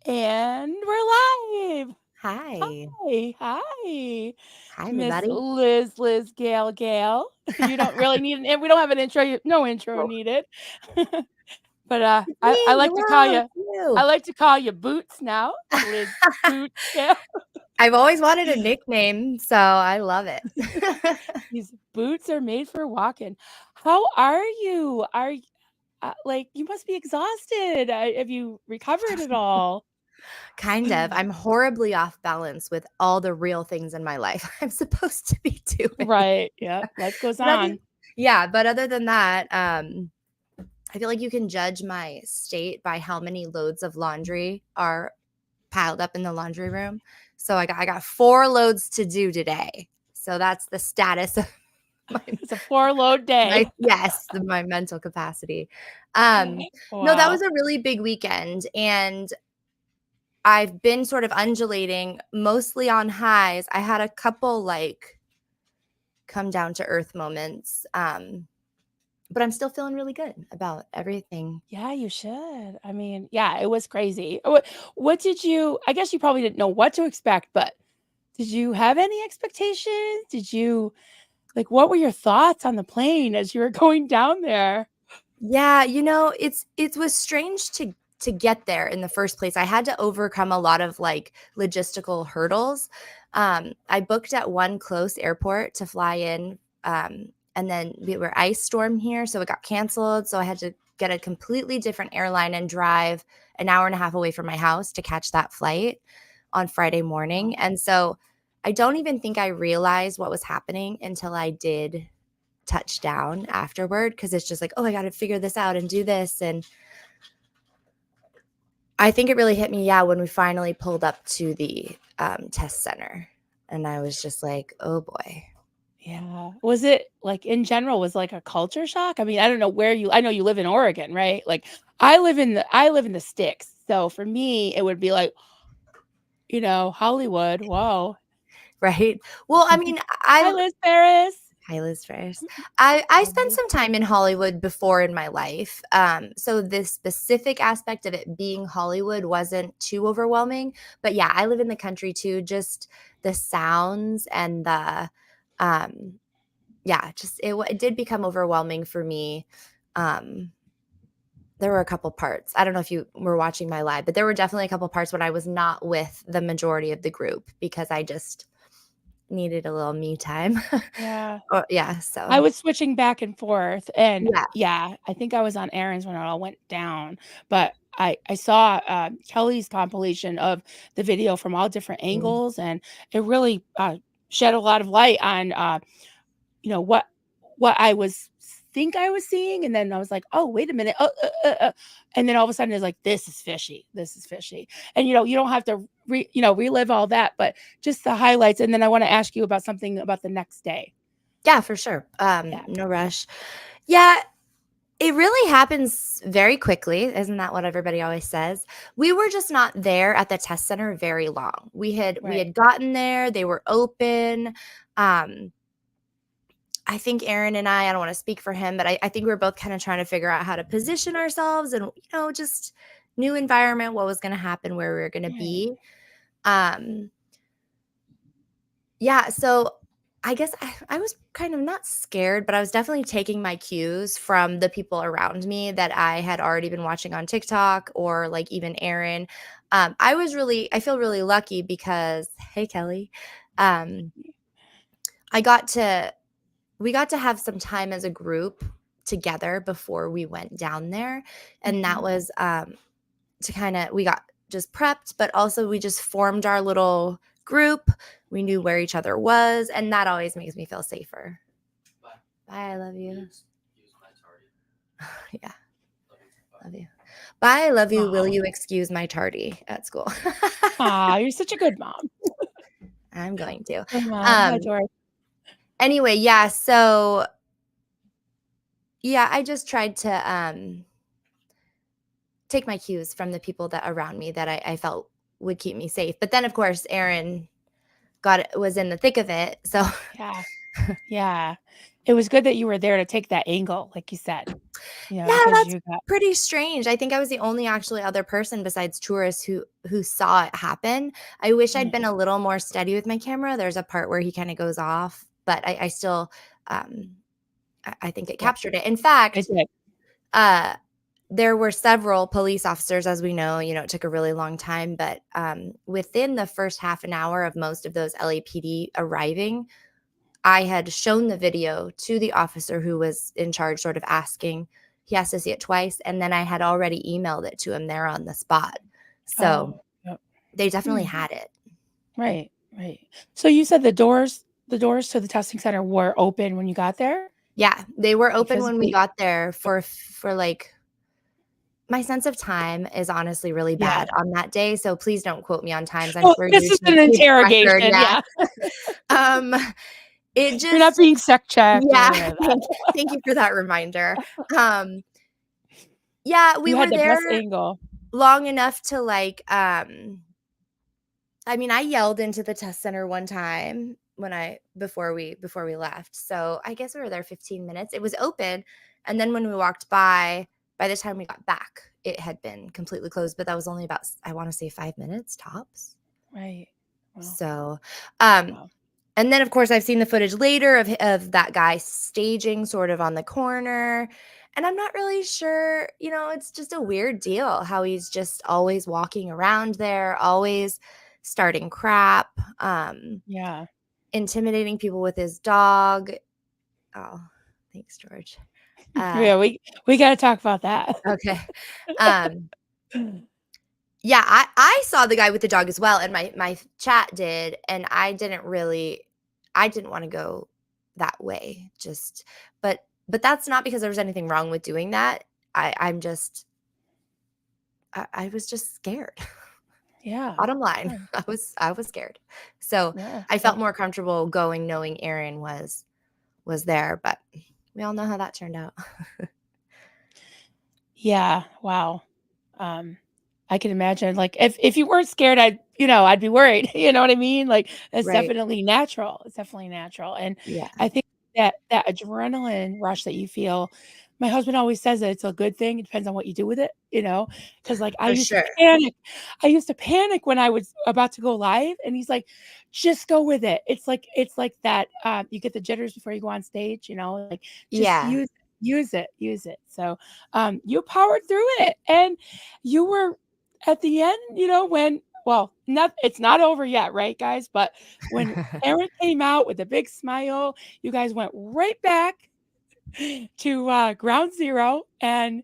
And we're live. Hi. Hi, Hi, Miss everybody. Liz Gale. You don't really need we don't have an intro. No intro Oh, needed. But it's I me. like to call Hello. It's you. I you. like to call you Boots now, Liz Boots Gale. I've always wanted a nickname, so I love it. These boots are made for walking. How are you? Like you must be exhausted. Have you recovered at all? Kind of. I'm horribly off balance with all the real things in my life I'm supposed to be doing. Right. Yeah. Life goes But other, on. yeah, but other than that, I feel like you can judge my state by how many loads of laundry are piled up in the laundry room. So I got 4 loads to do today. So that's the status of It's a 4-load day. my mental capacity. No, that was Wow. a really big weekend, and I've been sort of undulating mostly on highs. I had a couple, like, come down to earth moments, but I'm still feeling really good about everything. Yeah, you should. I mean, yeah, it was crazy. What did you I guess you probably didn't know what to expect, but did you have any expectations? Did you like, what were your thoughts on the plane as you were going down there? Yeah, it was strange to get there in the first place. I had to overcome a lot of, like, logistical hurdles. I booked at one close airport to fly in, and then we were ice storm here, so it got canceled. So I had to get a completely different airline and drive an hour and a half away from my house to catch that flight on Friday morning. Wow. And so I don't even think I realized what was happening until I did touchdown afterward, because it's just like, oh, I got to figure this out and do this. And I think it really hit me, yeah, when we finally pulled up to the test center, and I was just like, oh boy. Yeah. Was it like in general was like a culture shock? I mean, I don't know where you I know you live in Oregon, right? Like I live in the sticks. So for me, it would be like, Hollywood. Whoa. Right. Well, I mean, Hi, I Liz Ferris. hi, Liz first. I spent Um, some time in Hollywood before in my life, so this specific aspect of it being Hollywood wasn't too overwhelming. But yeah, I live in the country too. Just the sounds and the um, yeah, just it did become overwhelming for me. Um, there were a couple parts. I don't know if you were watching my live, but there were definitely a couple parts when I was not with the majority of the group because I just needed a little me time. Yeah. Oh, yeah, so I was switching back and forth, and yeah. yeah, I think I was on errands when it all went down, but I saw, Kelly's compilation of the video from all different Mm. angles, and it really, shed a lot of light on, what I was think I was seeing, and then I was like, "Oh, wait a minute, and then all of a sudden it's like, this is fishy," and, you don't have to relive all that, but just the highlights, and then I wanna ask you about something about the next day. Yeah, for sure. Yeah. No rush. Yeah, it really happens very quickly. Isn't that what everybody always says? We were just not there at the test center very long. We had Right. gotten there, they were open. Um, I think Aaron and I don't want to speak for him, but I think we were both kind of trying to figure out how to position ourselves and, just new environment, what was going to happen, where we were going to Right. be. Um, yeah, so I guess I was kind of not scared, but I was definitely taking my cues from the people around me that I had already been watching on TikTok or like even Aaron. I feel really lucky because, hey, Kelly, um, I got to we got to have some time as a group together before we went down there. And that Mhm. was to kind of, we got just prepped, but also we just formed our little group. We knew where each other was. And that always makes me feel safer. Bye. I love you. Yeah. Love you. Bye. I love you. Will Aw. you excuse my tardy at school? Aw, you're such a good mom. I'm going to. Good mom. Hi, Um, Tori. anyway, yeah. So, yeah, I just tried to take my cues from the people that around me that I felt would keep me safe. But then, of course, Aaron was in the thick of it. So Yeah. Yeah. It was good that you were there to take that angle, like you said. Yeah, Yeah, because that's you got pretty strange. I think I was the only actually other person besides tourists who saw it happen. I wish I'd right. been a little more steady with my camera. There's a part where he kinda goes off, but I still, um, I think it Yeah, captured it. In it fact, did. uh, there were several police officers, as we know, it took a really long time, but, within the first half an hour of most of those LAPD arriving, I had shown the video to the officer who was in charge, sort of asking. He has to see it twice, and then I had already emailed it to him there on the spot. So, Oh, yep. they definitely Hmm. had it. Right, right. So you said the doors to the testing center were open when you got there? Yeah, they were Like, open when we physically got there for, like my sense of time is honestly really yeah. bad on that day, so please don't quote me on times. I'm Well, sure this you is should an keep record, interrogation, yeah. yeah. Um, it You're not just being sec checked or yeah, any of that. thank you for that reminder. Um, yeah, we You had were the best there angle. long enough to, like, I mean, I yelled into the test center one time before we left, so I guess we were there 15 minutes. It was open, and then when we walked by the time we got back, it had been completely closed, but that was only about I wanna say 5 minutes tops. Right. Well, So, um, wow. and then, of course, I've seen the footage later of that guy staging sort of on the corner, and I'm not really sure, it's just a weird deal how he's just always walking around there, always starting crap, Yeah. intimidating people with his dog. Oh, thanks, George. Uh, Yeah, we gotta talk about that. okay. Um, yeah, I saw the guy with the dog as well, and my chat did, and I didn't wanna go that way, just but that's not because there was anything wrong with doing that. I'm just I was just scared. Yeah. Bottom line, Yeah. I was scared. So, Yeah. I felt Well, more comfortable going knowing Aaron was there, but we all know how that turned out. yeah. Wow. Um, I can imagine, like, if you weren't scared, I'd be worried, you know what I mean? Like, it's Right. definitely natural. It's definitely natural, and Yeah. I think that adrenaline rush that you feel my husband always says that it's a good thing, it depends on what you do with it, because like, I For used to sure. panic. I used to panic when I was about to go live, and he's like, "Just go with it." It's like that, you get the jitters before you go on stage, like, just Yeah. use it. So, you powered through it, and you were at the end, when it's not over yet, right, guys? But when Aaron came out with a big smile, you guys went right back to, ground zero, and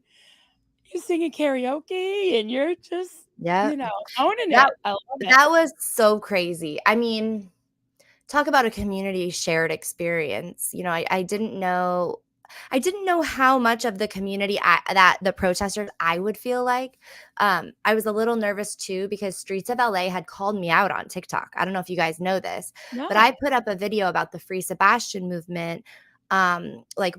you're singing karaoke, and you're just, Yep. owning That it. I love it. that was so crazy. I mean, talk about a community shared experience. I didn't know how much of the community that the protesters I would feel like. I was a little nervous too because Streets of LA had called me out on TikTok. I don't know if you guys know this, but I No. put up a video about the Free Sebastian movement, like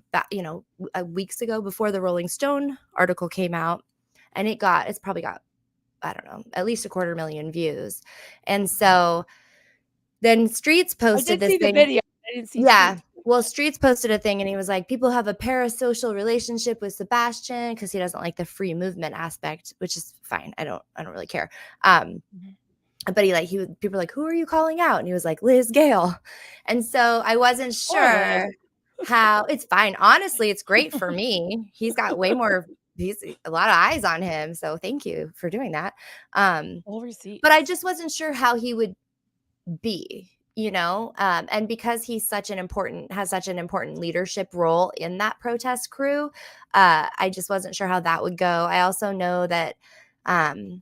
weeks ago before the Rolling Stone article came out, and it's probably got, I don't know, at least a quarter million views, and so then Streets I posted did this see the thing. video. I didn't see Yeah. Streets. Well, Streets posted a thing and he was like, people have a parasocial relationship with Sebastian because he doesn't like the free movement aspect, which is fine. I don't really care. Um, Mhm. but people were like, who are you calling out? And he was like, Liz Gale. And so I wasn't Poor Liz. sure how it's fine. Honestly, it's great for me. He's a lot of eyes on him. So thank you for doing that. Full But I receipts. just wasn't sure how he would be, and because has such an important leadership role in that protest crew. I just wasn't sure how that would go. I also know that, um,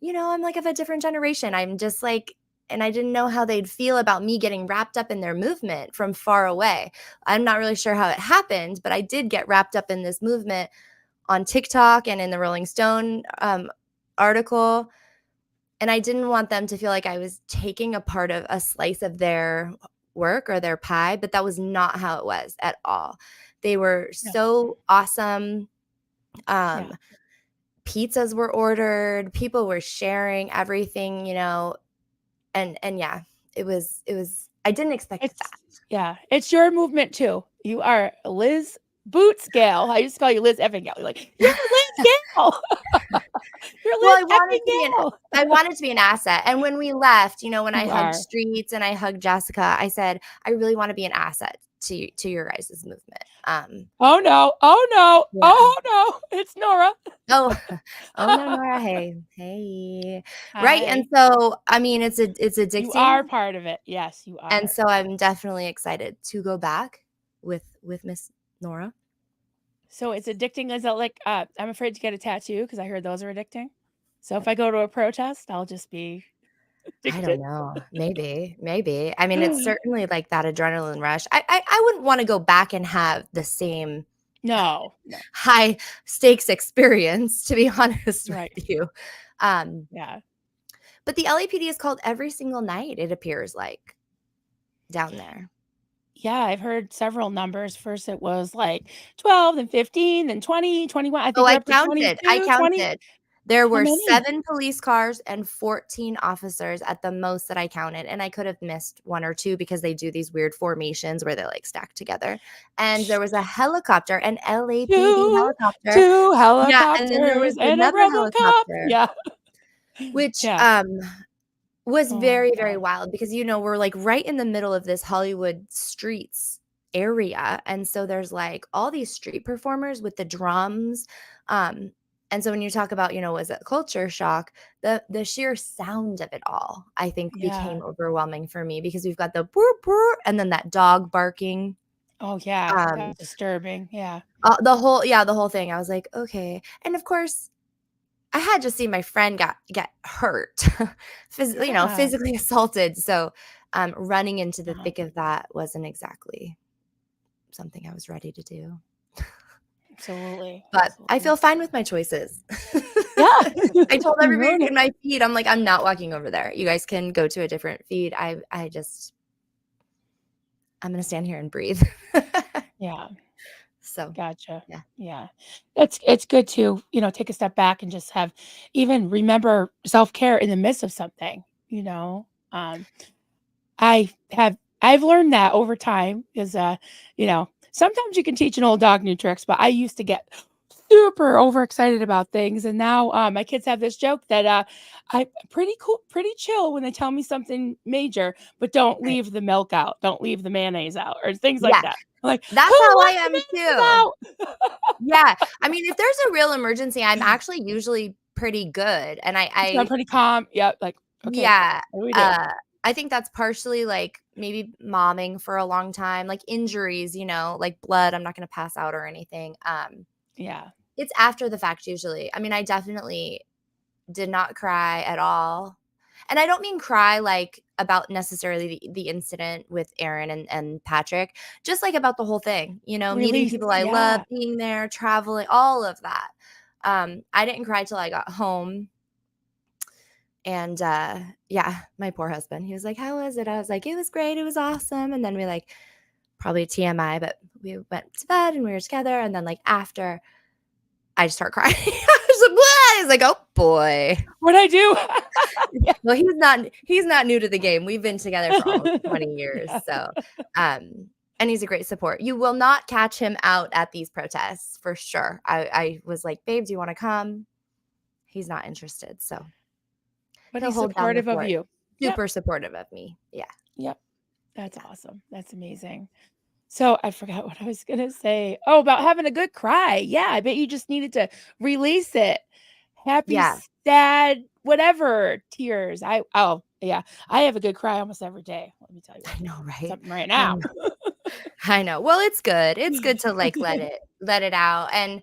I'm like of a different generation. I'm just like, and I didn't know how they'd feel about me getting wrapped up in their movement from far away. I'm not really sure how it happened, but I did get wrapped up in this movement on TikTok and in the Rolling Stone article. And I didn't want them to feel like I was taking a part of a slice of their work or their pie, but that was not how it was at all. They were Yeah. so awesome. Yeah. Um, Pizzas were ordered, people were sharing everything, and yeah, it was I didn't expect that. It's yeah, it's your movement too. You are Liz Boots Gale. I used to call you Liz effing Gale. You're like, you're Liz Gale. You're Well, Liz effing Gale. I wanted to be an asset. And when we left, you know, when I You hugged are. Streets and I hugged Jessica, I said, I really want to be an asset to your guys' movement. Oh no. Oh no. Yeah. Oh no. It's Nora. Oh, oh no, Nora. Hey. Right. And Hi. so, I mean, it's You addicting. are part of it. Yes, you And are. so I'm definitely excited to go back with Miss Nora. So it's addicting as like I'm afraid to get a tattoo because I heard those are addicting. So if I go to a protest, I'll just be I don't addicted. know. Maybe. I mean, it's certainly like that adrenaline rush. I wouldn't want to go back and have the same No. high stakes experience, to be honest Right. with you. Yeah. But the LAPD is called every single night, it appears like, down there. Yeah, I've heard several numbers. First it was like 12, then 15, then 20, 21. I Oh, think we're up to 22, 20. There How were many? 7 police cars and 14 officers at the most that I counted, and I could have missed 1 or 2 because they do these weird formations where they're, like, stacked together, and there was a helicopter, an LAPD Two, helicopter. two Yeah, and then there was helicopters and a another RoboCop. helicopter, Yeah. which, Yeah. was Oh my very, very God. wild because, you know, we're, like, right in the middle of this Hollywood streets area, and so there's, like, all these street performers with the drums, and so when you talk about, you know, was it culture shock, the sheer sound of it all, I think, Yeah. became overwhelming for me because we've got the "boop, boop," and then that dog barking, Oh yeah. um, That's disturbing. Yeah. the whole thing. I was like, "Okay." And, of course, I had just seen my friend get hurt, you know, Yeah. physically assaulted, so, running into the Uh-huh. thick of that wasn't exactly something I was ready to do. Absolutely. But I Absolutely. feel fine with my choices. Yeah. I told You everybody ruined it. in my feed, I'm like, "I'm not walking over there. You guys can go to a different feed. I'm gonna stand here and breathe." Yeah. So, Gotcha. yeah. Yeah. It's good to, take a step back and just have even remember self-care in the midst of something, you know? I've learned that over time is sometimes you can teach an old dog new tricks, but I used to get super overexcited about things. And now my kids have this joke that I'm pretty cool, pretty chill when they tell me something major, but don't Right. leave the milk out, don't leave the mayonnaise out, or things like Yeah. that. I'm like, who That's how I left am the too. mayonnaise out? Yeah. I mean, if there's a real emergency, I'm actually usually pretty good, and So I'm pretty calm. Yeah, like, okay, yeah, what do we do? uh, I think that's partially, like, maybe momming for a long time, like, injuries, you know, like blood, I'm not gonna pass out or anything, Yeah, it's after the fact usually. I mean, I definitely did not cry at all, and I don't mean cry, like, about necessarily the incident with Aaron and Patrick, just, like, about the whole thing, you know, meeting release. people I love, Yeah, being there, traveling, all of that. I didn't cry till I got home. And, yeah, my poor husband, he was like, "How was it?" I was like, "It was great, it was awesome," and then we, like, probably TMI, but we went to bed and we were together, and then, like, after, I just start crying. I was like, "Oh, boy." what'd I do? Yeah, Well, he's not new to the game. We've been together for almost 20 years, yeah. so, and he's a great support. You will not catch him out at these protests for sure. I was like, "Babe, do you wanna come?" He's not interested, so But he'll he's hold down the supportive of fort. you. Yep, Super supportive of me. Yeah, yep. That's yeah. awesome. That's amazing. So I forgot what I was gonna say. Oh, about having a good cry. Yeah, I bet you just needed to release it. Happy, Yeah. sad, whatever tears. Yeah, I have a good cry almost every day. Let me tell you I what. know, right? Something right I now. know. I know. Well, it's good. It's good to, like, let it out, and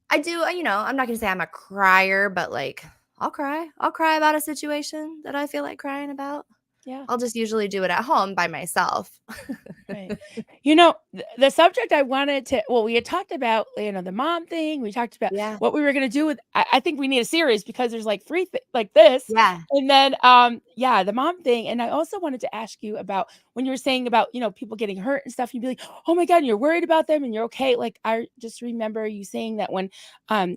I do, you know, I'm not gonna say I'm a crier, but, like, I'll cry. I'll cry about a situation that I feel like crying about. Yeah. I'll just usually do it at home by myself. Right. The subject I wanted to we had talked about, the mom thing. We talked about Yeah. what we were gonna do with I think we need a series because there's like 3 like this. Yeah. And then, yeah, the mom thing. And I also wanted to ask you about when you were saying about, people getting hurt and stuff, you'd be like, "Oh my God, you're worried about them and you're okay." Like, I just remember you saying that when,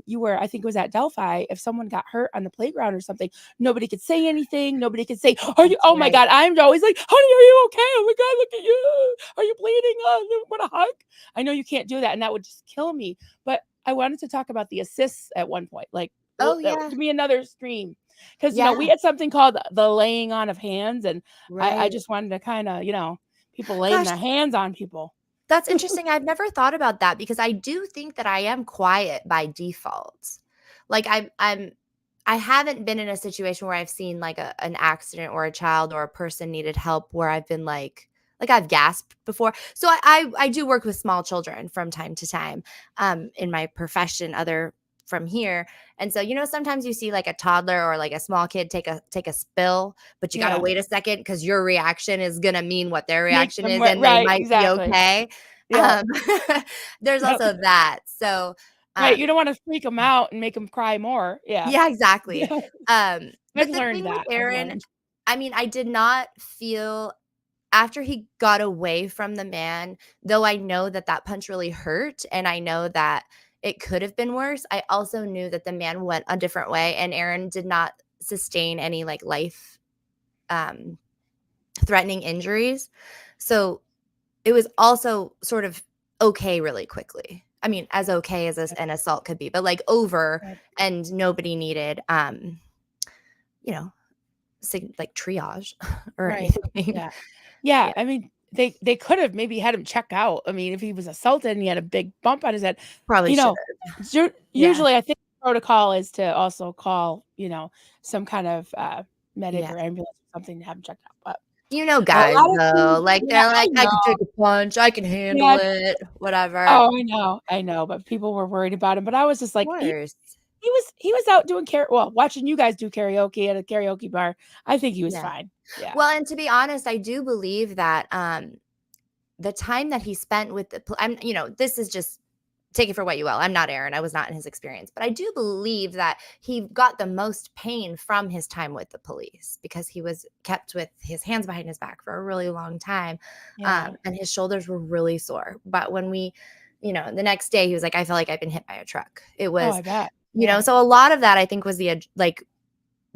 you were I think it was at Delphi, if someone got hurt on the playground or something, nobody could say anything. Nobody could say, "Are you That's oh my right. God, I'm always like, honey, are you okay? Oh my God, look at you. Are you bleeding? Oh, want a hug? I know you can't do that, and that would just kill me. But I wanted to talk about the assists at one point. Like, Oh, that yeah. to be another stream. Because, Yeah, we had something called the laying on of hands, and I right. just wanted to kind of, people laying Gosh, their hands on people. that's interesting. I've never thought about that because I do think that I am quiet by default. Like I haven't been in a situation where I've seen like an accident or a child or a person needed help where I've been like I've gasped before. So I do work with small children from time to time in my profession, other from here. And so, sometimes you see like a toddler or like a small kid take a spill, but you got to Yeah. wait a second because your reaction is going to mean what their Make reaction them is and they right, might be exactly. okay. Yeah. Um, there's Yep. also that. So, Right. You um, don't want to freak them out and make them cry more. Yeah. yeah, exactly. Yeah. I've But the learned thing with that. I've Aaron, learned. I mean, I did not feel after he got away from the man, though I know that that punch really hurt and I know that it could have been worse, I also knew that the man went a different way and Aaron did not sustain any like life um threatening injuries. So it was also sort of okay really quickly. I mean, as okay as an assault could be, but like over Right. and nobody needed you know, like triage or Right. anything. Yeah. Yeah. Yeah, I mean, they could have maybe had him check out. I mean, if he was assaulted and he had a big bump on his head, probably you should know, have. Yeah, usually I think protocol is to also call, some kind of medic yeah. or ambulance or something to have him checked out. But a Guys lot of though, things, like yeah, they're I like, "I know. can take a punch, I can handle Yeah. it, whatever." Oh, I know. But people were worried about him. But I was just Of like, course. he was out doing watching you guys do karaoke at a karaoke bar. I think he was Yeah. fine. Yeah. Well, and to be honest, I do believe that, the time that he spent with this is just take it for what you will. I'm not Aaron. I was not in his experience, but I do believe that he got the most pain from his time with the police because he was kept with his hands behind his back for a really long time, Yeah. and his shoulders were really sore. But when the next day, he was like, "I feel like I've been hit by a truck." It Oh, was, I bet. Yeah. so a lot of that I think was the Adrenaline.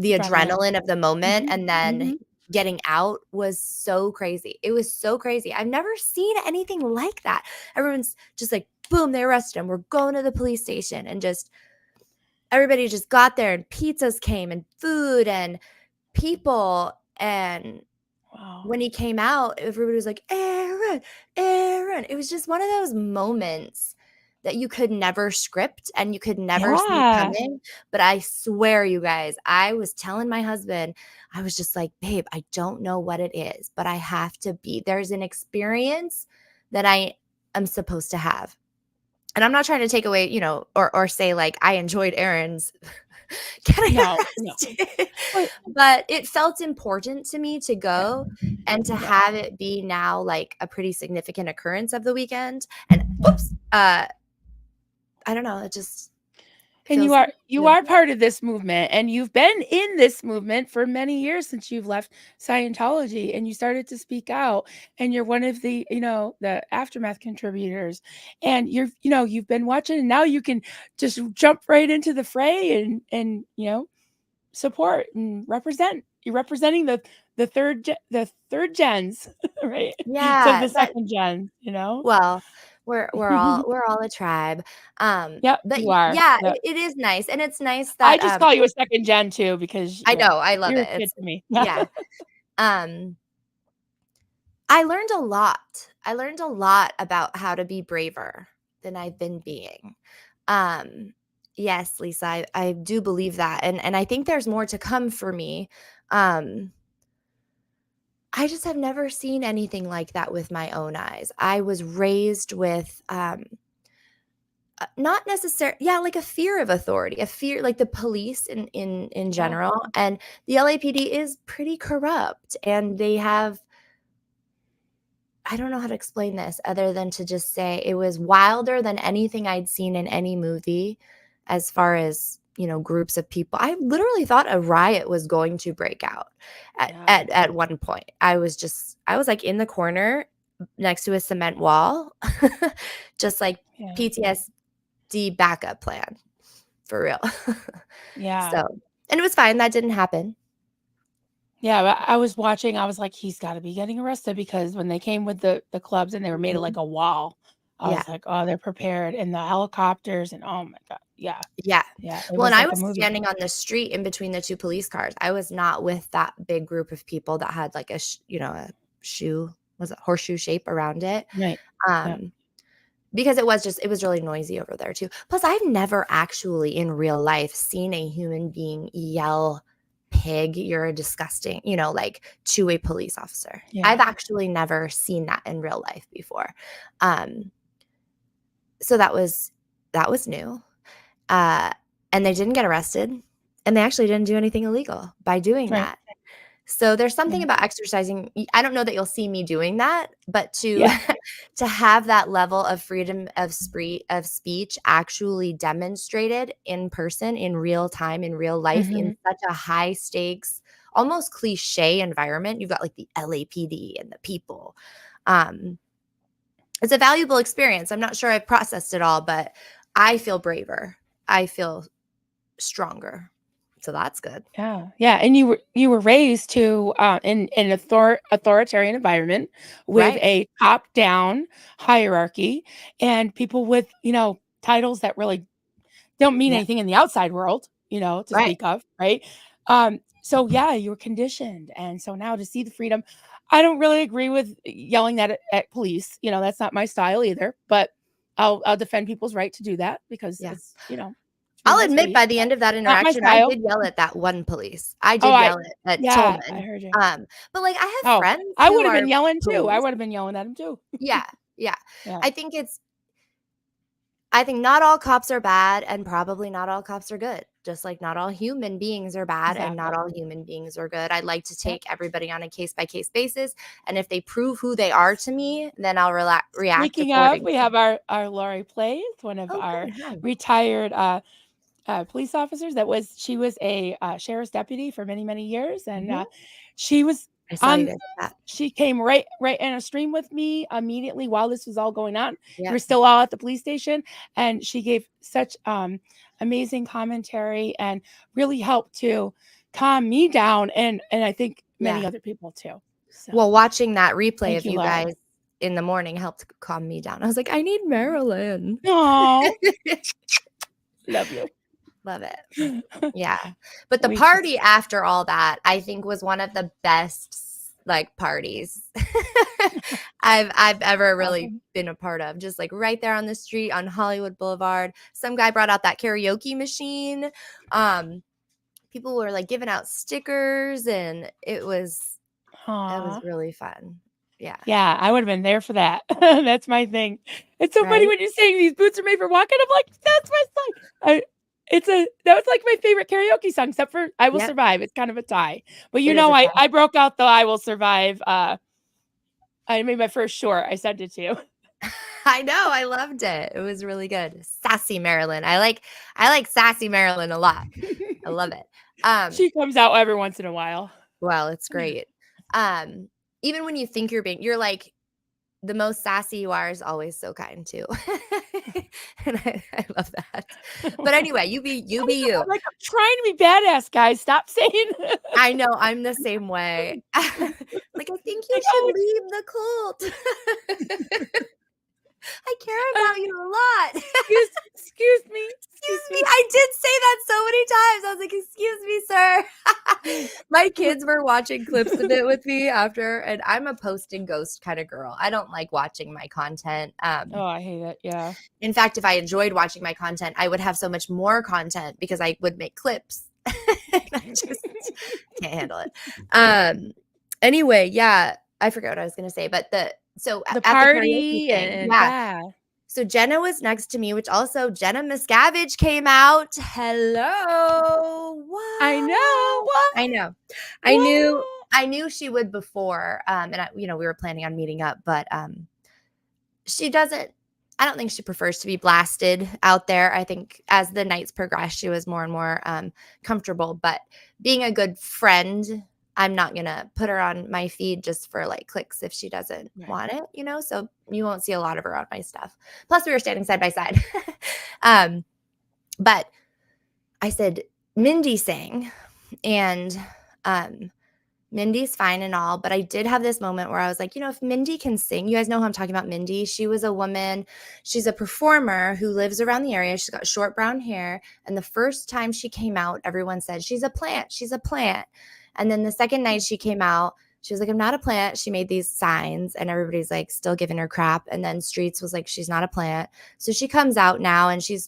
adrenaline of the moment, Mhm. and then Mhm. getting out was so crazy. It was so crazy. I've never seen anything like that. Everyone's just like, boom, they arrested him. We're going to the police station. And just everybody just got there and pizzas came and food and people. And Wow. when he came out, everybody was like, Aaron, Aaron. It was just one of those moments that you could never script and you could never see Yeah. coming. But I swear, you guys, I was telling my husband, I was just like, babe, I don't know what it is, but I have to be. There's an experience that I am supposed to have. And I'm not trying to take away, or say like I enjoyed Aaron's getting No, no. arrested, But but it felt important to me to yeah, go and to yeah, have it be now like a pretty significant occurrence of the weekend. And yeah. oops, I don't know, it just And feels you good. are part of this movement, and you've been in this movement for many years since you've left Scientology, and you started to speak out, and you're one of the, the aftermath contributors, and you've been watching, and now you can just jump right into the fray and support and represent. You're representing the third gens, right? So Yeah, the but second gens, you know? well, we're all a tribe. Yep, But you are. yeah, Yep. it is nice, and it's nice I that, just call you a second gen too because, I know, I love you're a it. kid It's to me. yeah. Um, I learned a lot. I learned a lot about how to be braver than I've been being. Um, yes, Lisa, I do believe that, and I think there's more to come for me. Um, I just have never seen anything like that with my own eyes. I was raised with, not necessarily, yeah, like a fear of authority, a fear like the police in Yeah, general, and the LAPD is pretty corrupt, and they have I don't know how to explain this other than to just say it was wilder than anything I'd seen in any movie as far as, groups of people. I literally thought a riot was going to break out at yeah, at at one point. I was, like, in the corner next to a cement wall, just like yeah, PTSD backup plan, for real. yeah. So and it was fine, that didn't happen. Yeah, but I was watching, I was like, he's got to be getting arrested, because when they came with the clubs and they were made of Mhm. like a wall, I Yeah. was like, oh, they're prepared, and the helicopters, and oh my God. Yeah. Yeah. Yeah. It Well, and was I like a was movie. standing on the street in between the 2 police cars. I was not with that big group of people that had like a a shoe, was it horseshoe shape around it? Right. Yeah. Um, because it was really noisy over there too. Plus, I've never actually in real life seen a human being yell, "Pig, you're a disgusting," like to a police officer. I've Yeah. actually never seen that in real life before. Um, so that was new. Uh, and they didn't get arrested, and they actually didn't do anything illegal by doing Right. that. So there's something Yeah. about exercising. I don't know that you'll see me doing that, but to Yeah. to have that level of freedom of speech actually demonstrated in person, in real time, in real life, in Hmm. such a high stakes, almost cliche environment. You've got like the LAPD and the people. Um, it's a valuable experience. I'm not sure I've processed it all, but I feel braver. I feel stronger. So that's good. Yeah. Yeah. And you were raised to in an authoritarian environment with Right. a top down hierarchy, and people with, titles that really don't mean Yeah. anything in the outside world, to Right. speak of, right? So yeah, you were conditioned. And so now to see the freedom, I don't really agree with yelling at police. That's not my style either, but I'll defend people's right to do that, because Yeah. it's I'll freedom of admit speech. by the end of that Not my interaction, I style. did yell at that one police. I Oh, did yell at yeah, I Tillman. heard you. But, like, I have Oh, friends I who would have are been yelling too. I police. would have been yelling at him too. Yeah, yeah. Yeah, I think it's I think not all cops are bad, and probably not all cops are good, just like not all human beings are bad and not exactly. all human beings are good. I'd like to Yep. take everybody on a case-by-case basis, and if they prove who they are to me, then I'll react Speaking of, we accordingly. have our Lori Plays, one of Oh, our good, hi. retired police officers. She was a sheriff's deputy for many, many years, and Mhm. she was I saw you on. guys chat. She came right in a stream with me immediately while this was all going on. We were Yep. still all at the police station, and she gave such amazing commentary and really helped to calm me down, and I think many Yeah. other people too. So Well, watching that replay thank of you, you Laurie. guys in the morning helped calm me down. I was like, "I need Marilyn." Oh, love you. Love it. Yeah. But the We just party after all that, I think was one of the best, like, parties I've ever really awesome. been a part of. Just, like, right there on the street on Hollywood Boulevard. Some guy brought out that karaoke machine. Um, People were, like, giving out stickers, and it was Aw. really fun. Yeah. Yeah, I would have been there for that. That's my thing. It's so funny Right? when you're saying these boots are made for walking. I'm like, that's my song. That was like my favorite karaoke song, except for "I Will Yep. Survive." It's kind of a tie, but It is a I time. broke out the "I Will Survive." I made my first short. I sent it to you. I know, I loved it. It was really good. Sassy Marilyn. I like Sassy Marilyn a lot. I love it. Um, She comes out every once in a while. well, it's great. Um, Even when you think you're like the most sassy you are is always so kind too. And I love that. But anyway, you be you. I'm like, I'm trying to be badass, guys. Stop saying. I know I'm the same way. Like, I think you Like, should oh, leave the cult. I care about you a lot. excuse me, excuse Excuse me. me. I did say that so many times. I was like, "Excuse me, sir." My kids were watching clips of it with me after, and I'm a post and ghost kind of girl. I don't like watching my content. Oh, I hate it. Yeah. In fact, if I enjoyed watching my content, I would have so much more content because I would make clips. I just can't handle it. Anyway, yeah, I forgot what I was going to say, but The at the karaoke party thing, and yeah. yeah. So Jenna was next to me, which also Jenna Miscavige came out. Hello. I know. What? What? I know. I knew What? I knew she would before. And we were planning on meeting up, but she doesn't I don't think she prefers to be blasted out there. I think as the nights progress, she was more and more comfortable. But being a good friend, I'm not gonna put her on my feed just for like clicks if she doesn't Right. want it. So you won't see a lot of her on my stuff. Plus, we were standing side by side. um, but I said Mindy sang, and Mindy's fine and all, but I did have this moment where I was like, if Mindy can sing, you guys know who I'm talking about, Mindy. She was a woman, she's a performer who lives around the area. She's got short brown hair. And the first time she came out, everyone said, she's a plant, she's a plant. And then the second night she came out, she was like, I'm not a plant. She made these signs and everybody's like still giving her crap. And then Streets was like, she's not a plant. So she comes out now and she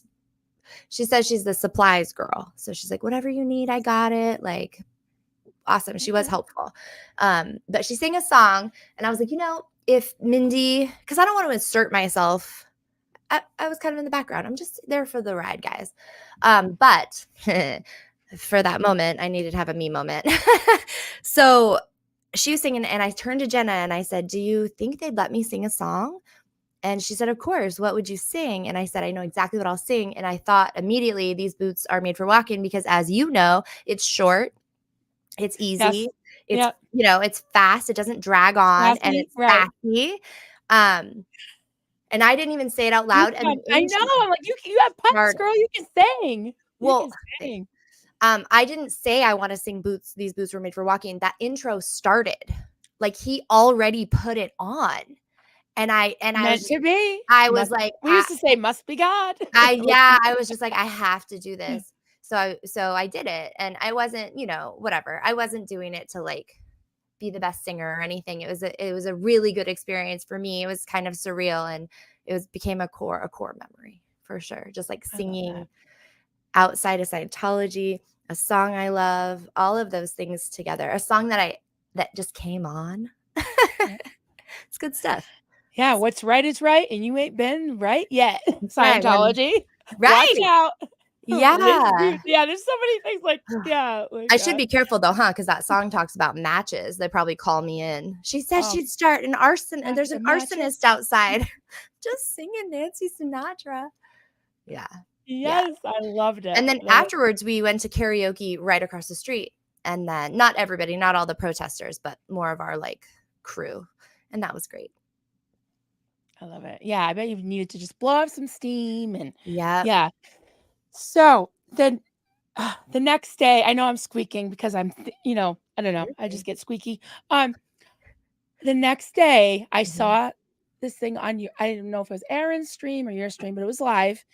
says she's the supplies girl. So she's like, whatever you need, I got it. Like, awesome. She was helpful. But she sang a song and I was like, if Mindy, because I don't want to insert myself. I was kind of in the background. I'm just there for the ride, guys. But for that moment, I needed to have a me moment. So she was singing and I turned to Jenna and I said, do you think they'd let me sing a song? And she said, of course, what would you sing? And I said, I know exactly what I'll sing. And I thought immediately these boots are made for walking because as you know, it's short. It's easy. Yes. It's, it's fast. It doesn't drag on and it's right. sassy. And I didn't even say it out loud. And I know. I'm like, you have pipes, girl. You can sing. Well, you can sing. I didn't say I want to sing boots. These boots were made for walking. That intro started. Like he already put it on. And I was to be. I was like, we used to say must be God. I was just like, I have to do this. So I did it and I wasn't, whatever. I wasn't doing it to like be the best singer or anything. It was a really good experience for me. It was kind of surreal and became a core memory for sure. Just like singing outside of Scientology, a song I love, all of those things together. A song that just came on. It's good stuff. Yeah, what's right is right, and you ain't been right yet. Scientology. Right. Watch out. Yeah. There's so many things like, yeah. I should be careful though, huh? Because that song talks about matches. They probably call me in. She said she'd start an arson, and there's an arsonist outside. Just singing Nancy Sinatra. Yeah. Yes, I loved it. And then afterwards, we went to karaoke right across the street. And then not everybody, not all the protesters, but more of our like crew. And that was great. I love it. Yeah, I bet you needed to just blow off some steam and yeah. So then the next day, I know I'm squeaking because I'm, I don't know. I just get squeaky. The next day I saw this thing on you. I didn't know if it was Aaron's stream or your stream, but it was live.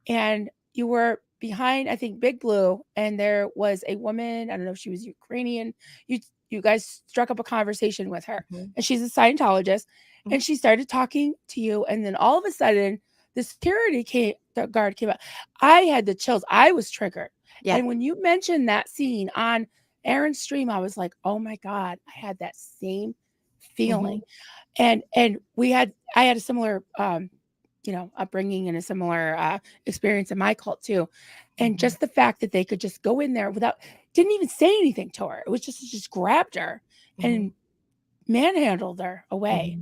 And you were behind, I think, Big Blue. And there was a woman, I don't know if she was Ukrainian. You guys struck up a conversation with her and she's a Scientologist and she started talking to you. And then all of a sudden the security guard came out. I had the chills. I was triggered. Yeah. And when you mentioned that scene on Aaron's stream, I was like, oh my God, I had that same feeling. And I had a similar, upbringing and a similar experience in my cult too. And just the fact that they could just go in there didn't even say anything to her. It was just grabbed her and manhandled her away.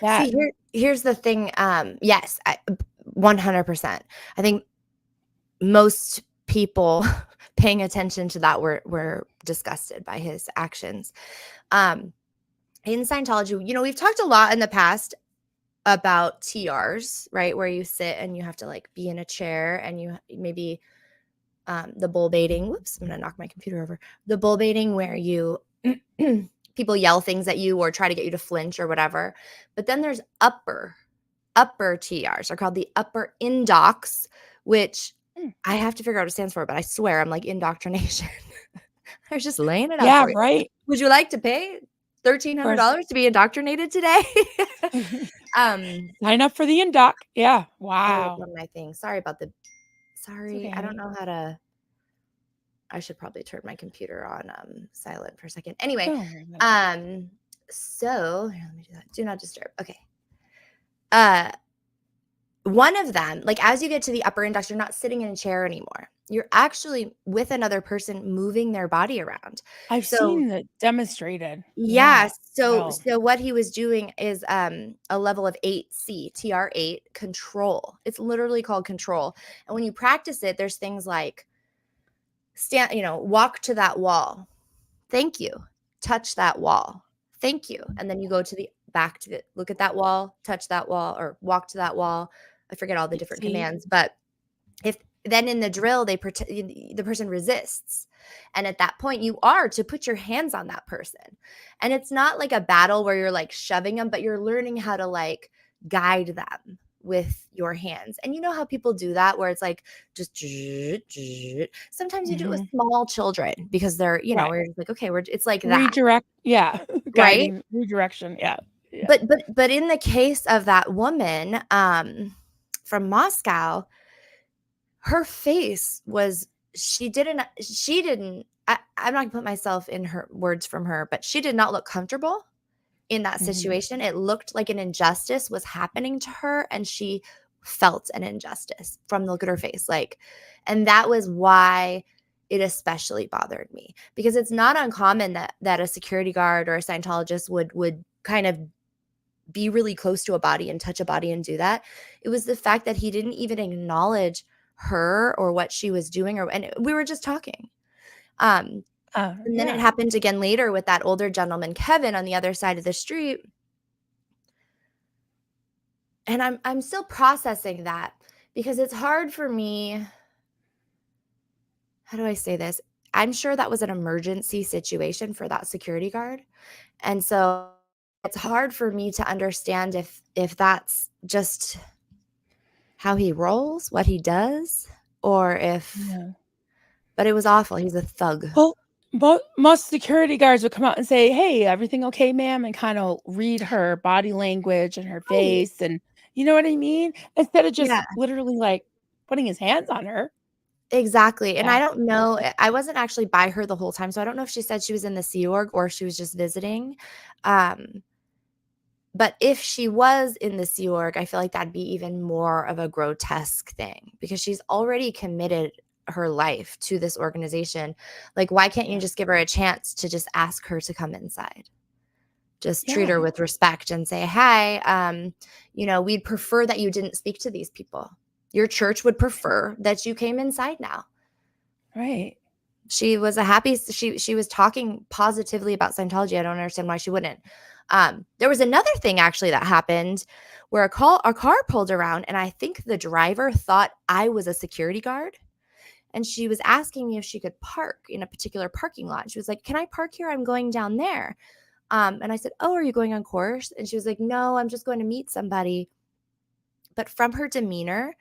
See, here's the thing. Yes, 100%. I think most people paying attention to that were disgusted by his actions. In Scientology, we've talked a lot in the past about TRs, right? Where you sit and you have to like be in a chair and you maybe the bull baiting. Whoops, I'm gonna knock my computer over. The bull baiting where you people yell things at you or try to get you to flinch or whatever. But then there's upper TRs are called the upper indocs, which I have to figure out what it stands for, but I swear I'm like indoctrination. I was just laying it out. Yeah, for you. right. Would you like to pay $1,300 to be indoctrinated today? Sign up for the indoc. Yeah. Wow. One of my things. Sorry about Sorry, okay. I don't know how to. I should probably turn my computer on silent for a second. Anyway, so here, let me do that. Do not disturb. Okay. One of them, like as you get to the upper index, you're not sitting in a chair anymore. You're actually with another person moving their body around. I've seen it demonstrated. Yeah. So what he was doing is a level of 8C, TR8 control. It's literally called control. And when you practice it, there's things like walk to that wall. Thank you. Touch that wall. Thank you. And then you go to the back to look at that wall, touch that wall, or walk to that wall. I forget all the different commands, but if then in the drill, the person resists. And at that point, you are to put your hands on that person. And it's not like a battle where you're like shoving them, but you're learning how to like guide them with your hands. And you know how people do that where it's like just sometimes you do it with Mhm. small children because they're, Right. we're just like, okay, it's like that, Redirect, yeah. right? Guiding, redirection, yeah. Yeah. But in the case of that woman from Moscow, her face was I'm not gonna put myself in her words from her, but she did not look comfortable in that Mhm. situation. It looked like an injustice was happening to her, and she felt an injustice from the look at her face. Like, and that was why it especially bothered me, because it's not uncommon that a security guard or a Scientologist would kind of be really close to a body and touch a body and do that. It was the fact that he didn't even acknowledge her or what she was doing, and we were just talking. And then it Yeah. happened again later with that older gentleman, Kevin, on the other side of the street. And I'm still processing that because it's hard for me. How do I say this? I'm sure that was an emergency situation for that security guard. And so it's hard for me to understand if that's just how he rolls, what he does, or if Yeah. but it was awful. He's a thug. Well, most security guards would come out and say, "Hey, everything okay, ma'am?" and kinda read her body language and her Right. face, and you know what I mean? Instead of just Yeah, literally, like, putting his hands on her. exactly. And Yeah. I don't know, I wasn't actually by her the whole time, so I don't know if she said she was in the Sea Org or she was just visiting. Um, but if she was in the Sea Org, I feel like that'd be even more of a grotesque thing because she's already committed her life to this organization. Like, why can't you Yeah. just give her a chance to just ask her to come inside? Just treat her Yeah. with respect and say, "Hi, we'd prefer that you didn't speak to these people. Your church would prefer that you came inside now." Right. She was a happy she was talking positively about Scientology. I don't understand why she wouldn't. There was another thing actually that happened where a car pulled around, and I think the driver thought I was a security guard, and she was asking me if she could park in a particular parking lot. She was like, "Can I park here? I'm going down there." And I said, "Oh, are you going on course?" And she was like, "No, I'm just going to meet somebody." But from her demeanor,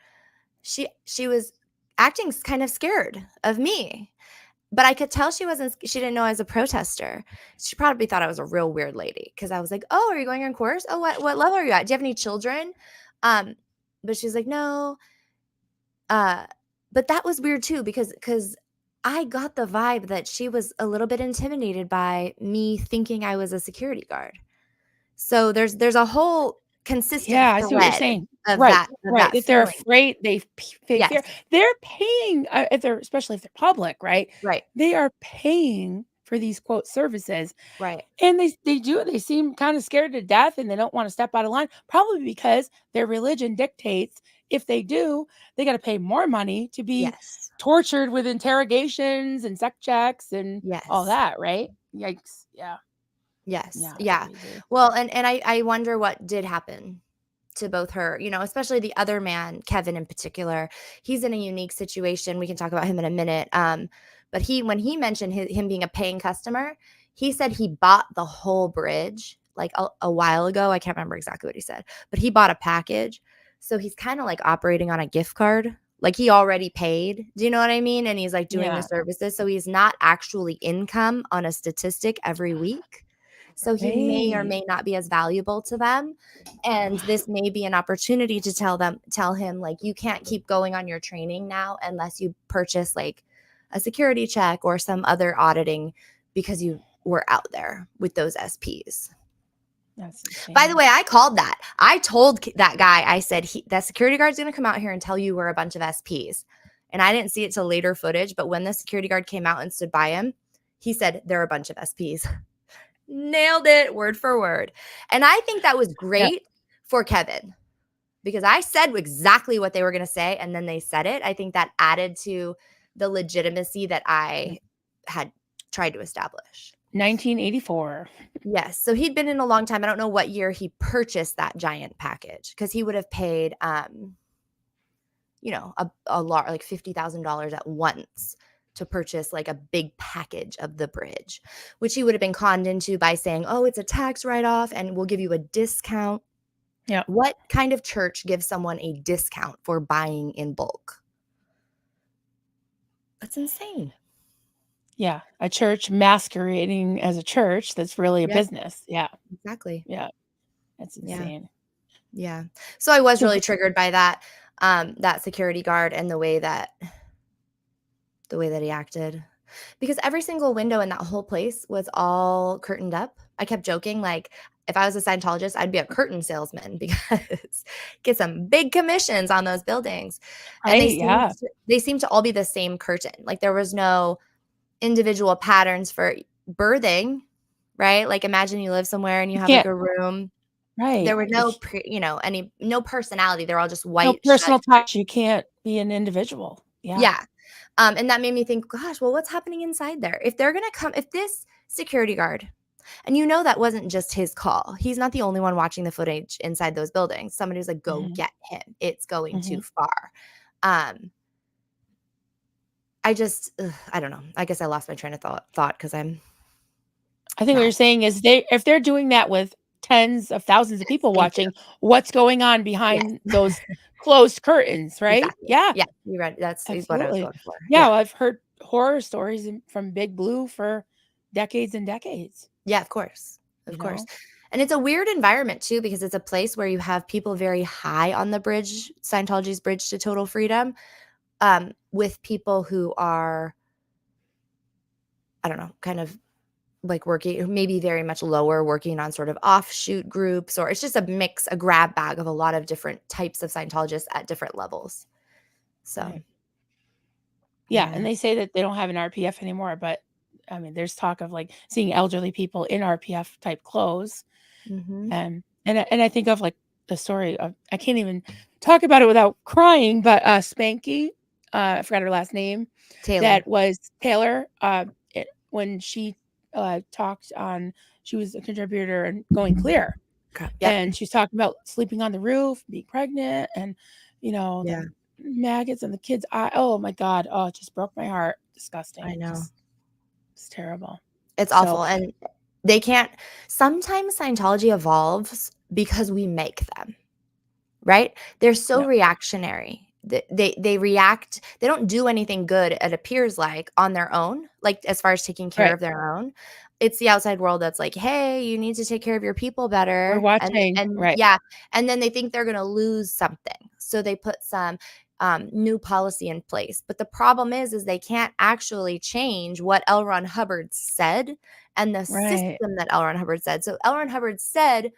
she was acting kind of scared of me. But I could tell she didn't know I was a protester. She probably thought I was a real weird lady because I was like, "Oh, are you going on course? Oh, what level are you at? Do you have any children?" Um, but she's like, "No." Uh, but that was weird too because I got the vibe that she was a little bit intimidated by me thinking I was a security guard. So there's a whole consistent Yeah, I see what you're thread saying. of Right, that that they're feeling. afraid, they fear. Yes, They're paying, if they're especially if they're public, right? right, They are paying for these, quote, "services," right. and they seem kinda scared to death, and they don't wanna step out of line, probably because their religion dictates if they do, they gotta pay more money to be Yes, tortured with interrogations and sec checks and all yes, that, right? Yikes, yeah. yes, Yeah, that's yeah. crazy. Well, and I wonder what did happen to both her, especially the other man, Kevin in particular. He's in a unique situation. We can talk about him in a minute. But when he mentioned him being a paying customer, he said he bought the whole bridge like a while ago. I can't remember exactly what he said, but he bought a package. So he's kind of like operating on a gift card. Like he already paid. Do you know what I mean? And he's like doing the Yeah, services. So he's not actually income on a statistic every week. So he may or right. may not be as valuable to them, and this may be an opportunity to tell him like, you can't keep going on your training now unless you purchase like a security check or some other auditing because you were out there with those SPs. That's By the insane. way, I called that. I told that guy, I said, that security guard's going to come out here and tell you we're a bunch of SPs. And I didn't see it till later footage, but when the security guard came out and stood by him, he said, "They're a bunch of SPs." Nailed it word for word. And I think that was Yep. great for Kevin because I said exactly what they were going to say and then they said it. I think that added to the legitimacy that I had tried to establish. 1984. Yes. So he'd been in a long time. I don't know what year he purchased that giant package because he would have paid a lot like $50,000 at once to purchase like a big package of the bridge, which he would have been conned into by saying, oh, it's a tax write-off and we'll give you a discount. Yeah. What kind of church gives someone a discount for buying in bulk? That's insane. Yeah. A church masquerading as a church that's really a Yep, business. Yeah. exactly. Yeah. That's Yeah. insane. Yeah. So I was So really triggered by that security guard and the way that he acted. Because every single window in that whole place was all curtained up. I kept joking, like, if I was a Scientologist, I'd be a curtain salesman because get some big commissions on those buildings. And right. Yeah. they seemed to all be the same curtain. Like there was no individual patterns for birthing, right? Like imagine you live somewhere and you You have like can't, a room. There right. were no no personality. They're all just No white shut. personal touch. You can't be an individual. Yeah. Yeah. And that made me think, gosh, well, what's happening inside there? If they're going to come, if this security guard, and that wasn't just his call, he's not the only one watching the footage inside those buildings. Somebody was like, go Mhm. get him. It's going too Mhm. far. I don't know. I guess I lost my train of thought because I'm I think what mad. you're saying is if they're doing that with tens of thousands of people Thank you. watching, what's going on Yes, behind those closed curtains, right? exactly. Yeah, Yeah, you read. That's what I was absolutely. going for. Yeah, Yeah. well, I've heard horror stories from Big Blue for decades and decades, Yeah, of course. you Of course. know? And it's a weird environment too because it's a place where you have people very high on the bridge, Scientology's bridge to total freedom, with people who are, I don't know, kind of like working, maybe very much lower, working on sort of offshoot groups, or it's just a grab bag of a lot of different types of Scientologists at different levels. So, Right. Yeah, and yeah. they say that they don't have an RPF anymore, but I mean, there's talk of like seeing elderly people in RPF type clothes. Mm-hmm. And I think of like the story of, I can't even talk about it without crying, but Spanky, I forgot her last name, Taylor. that was Taylor. When she talked on, she was a contributor and Going Clear, Yep. and she's talking about sleeping on the roof, being pregnant, and Yeah, the maggots and the kids. Oh my God, oh, it just broke my heart. I Disgusting. know. Just it's terrible. It's So awful. And they can't, sometimes Scientology evolves because we make them. Right? They're so yeah, reactionary. They react. They don't do anything good, it appears like, on their own, like, as far as taking care right. of their own. It's the outside world that's like, "Hey, you need to take care of your people We're better." watching. And Right, yeah, and then they think they're gonna lose something. So they put some, new policy in place. But the problem is they can't actually change what L. Ron Hubbard said and the right, system that L. Ron Hubbard said. So L. Ron Hubbard said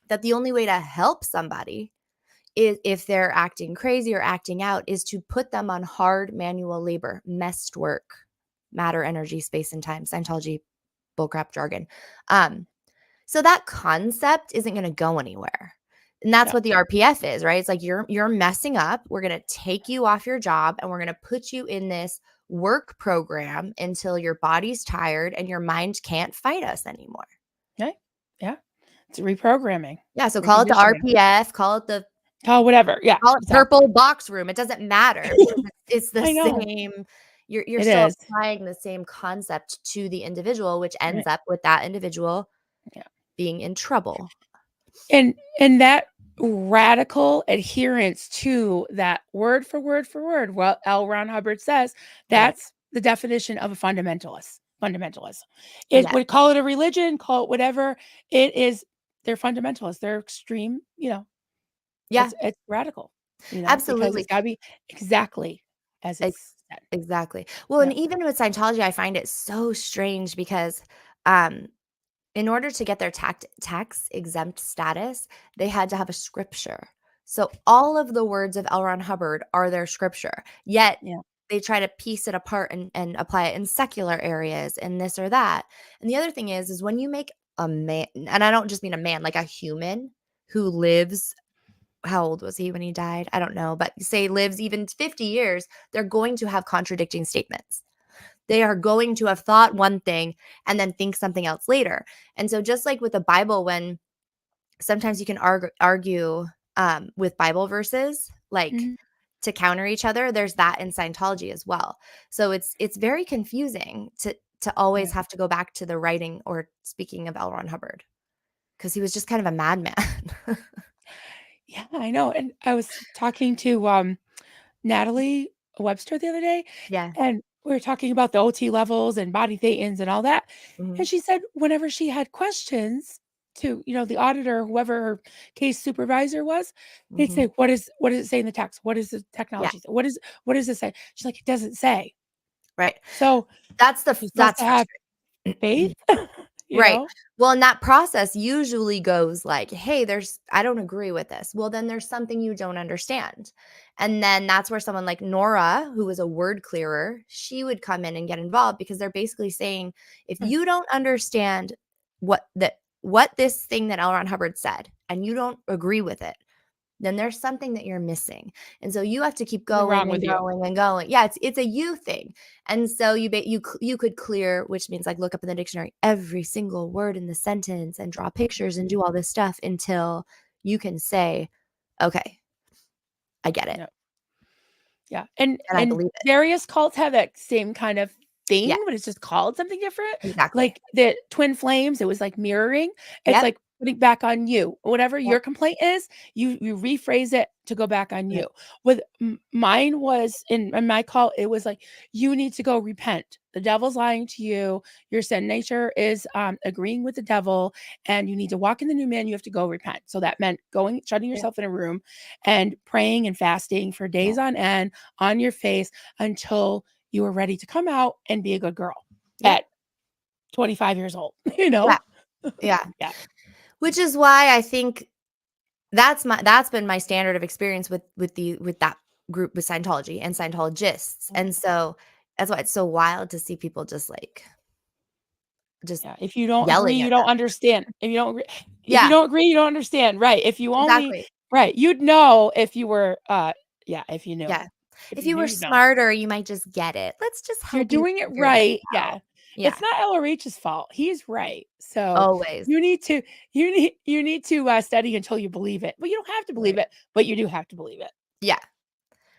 that the only way to help somebody is, if they're acting crazy or acting out, is to put them on hard manual labor, messed work, matter, energy, space, and time, Scientology bullcrap jargon. So that concept isn't going to go anywhere. And that's yeah, what the RPF is, right? It's like you're messing up. We're going to take you off your job and we're going to put you in this work program until your body's tired and your mind can't fight us anymore. right, yeah. It's reprogramming, Yeah, so call it the reconditioning. RPF, call it the Oh, whatever. Yeah, call it exactly. purple box room. It doesn't matter because it's the I know. same. You're It still is. applying the same concept to the individual, which ends Right. up with that individual Yeah. being in trouble. And that radical adherence to that word for word for word, what L. Ron Hubbard says, Right. that's the definition of a fundamentalist. Fundamentalist. It Yeah. would call it a religion, call it whatever. It is, they're fundamentalists. They're extreme, Yeah. it's radical, because it's Absolutely. gotta be exactly as Ex- it's said. exactly. Well, Yeah. and even with Scientology, I find it so strange because um in order to get their tax exempt status, they had to have a scripture. So all of the words of L. Ron Hubbard are their scripture. Yet Yeah. they try to piece it apart and apply it in secular areas and this or that. And the other thing is when you make a man, and I don't just mean a man, like a human who lives, how old was he when he died? I don't know, but say lives even 50 years, they're going to have contradicting statements. They are going to have thought one thing and then think something else later. And so just like with the Bible, when sometimes you can argue with Bible verses, like Mhm. to counter each other, there's that in Scientology as well. So it's very confusing to always Yeah. have to go back to the writing or speaking of L. Ron Hubbard, because he was just kind of a madman. Yeah, I know. And I was talking to Natalie Webster the other day, Yeah. and we were talking about the OT levels and body thetans and all that. Mhm. And she said whenever she had questions to, the auditor, whoever her case supervisor was, they'd Mhm. say, what does it say in the text? What does the Yeah. technology say? What does it say? She's like, it doesn't say. Right. So you're supposed That's to have faith, frustrating. you Right. know? Well, and that process usually goes like, "Hey, I don't agree with this." Well, then there's something you don't understand. And then that's where someone like Nora, who was a word clearer, she would come in and get involved, because they're basically saying, if Mm, you don't understand what this thing that L. Ron Hubbard said, and you don't agree with it, then there's something that you're missing. And so you have to keep something going wrong and with you. going and going. Yeah, it's a you thing. And so you could clear, which means like look up in the dictionary every single word in the sentence and draw pictures and do all this stuff until you can say, okay, I get it Yeah. Yeah. And and I and believe it. various cults have that same kind of Yeah, thing, but it's just called something different. exactly. Like the twin flames, it was like mirroring. It's Yep. like putting back on you. Whatever Yep. your complaint is, you rephrase it to go back on Right. you. With mine was in my call, it was like you need to go repent. The devil's lying to you. Your sin nature is agreeing with the devil, and you need to walk in the new man. You have to go repent. So that meant going, shutting Yeah. yourself in a room, and praying and fasting for Yeah. days on end on your face until you were ready to come out and be a good girl Yep. at 25 years old, Yeah. Yeah. Yeah. Which is why I think that's been my standard of experience with that group, with Scientology and Scientologists. Mm, And so that's why it's so wild to see people just yeah. If you don't agree, yelling you at don't them. understand. If you Yeah, don't agree, you don't understand. Right. If you only exactly. right, you'd know if you were yeah, if you knew. Yeah. If If you you knew, were you'd know. smarter, you might just get it. Let's just If you're help you doing it figure this right, out. yeah. Yeah, It's not Ella Reach's fault. He's right. So always. you need to study until you believe it. Well, you don't have to believe Right. it, but you do have to believe it. Yeah.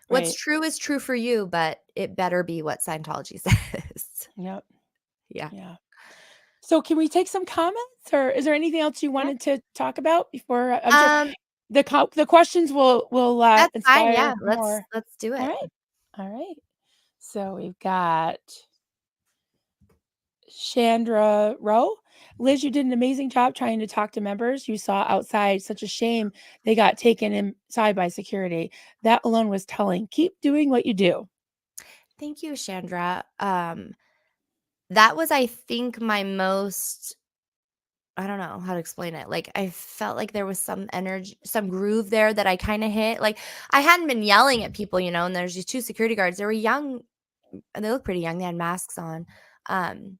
What's Right. true is true for you, but it better be what Scientology says. Yep. Yeah. Yeah. So can we take some comments, or is there anything else you Yeah. wanted to talk about before I'm sure Um, the questions will that's fine. inspire Yeah. more. Let's do All it. right. All right. So we've got Chandra Rowe. Liz, you did an amazing job trying to talk to members you saw outside. Such a shame they got taken inside by security. That alone was telling. Keep doing what you do. Thank you, Chandra. That was, I think, my most, I don't know how to explain it. Like, I felt like there was some energy, some groove there that I kind of hit. Like, I hadn't been yelling at people, and there's these two security guards. They were young, and they looked pretty young. They had masks on. Um,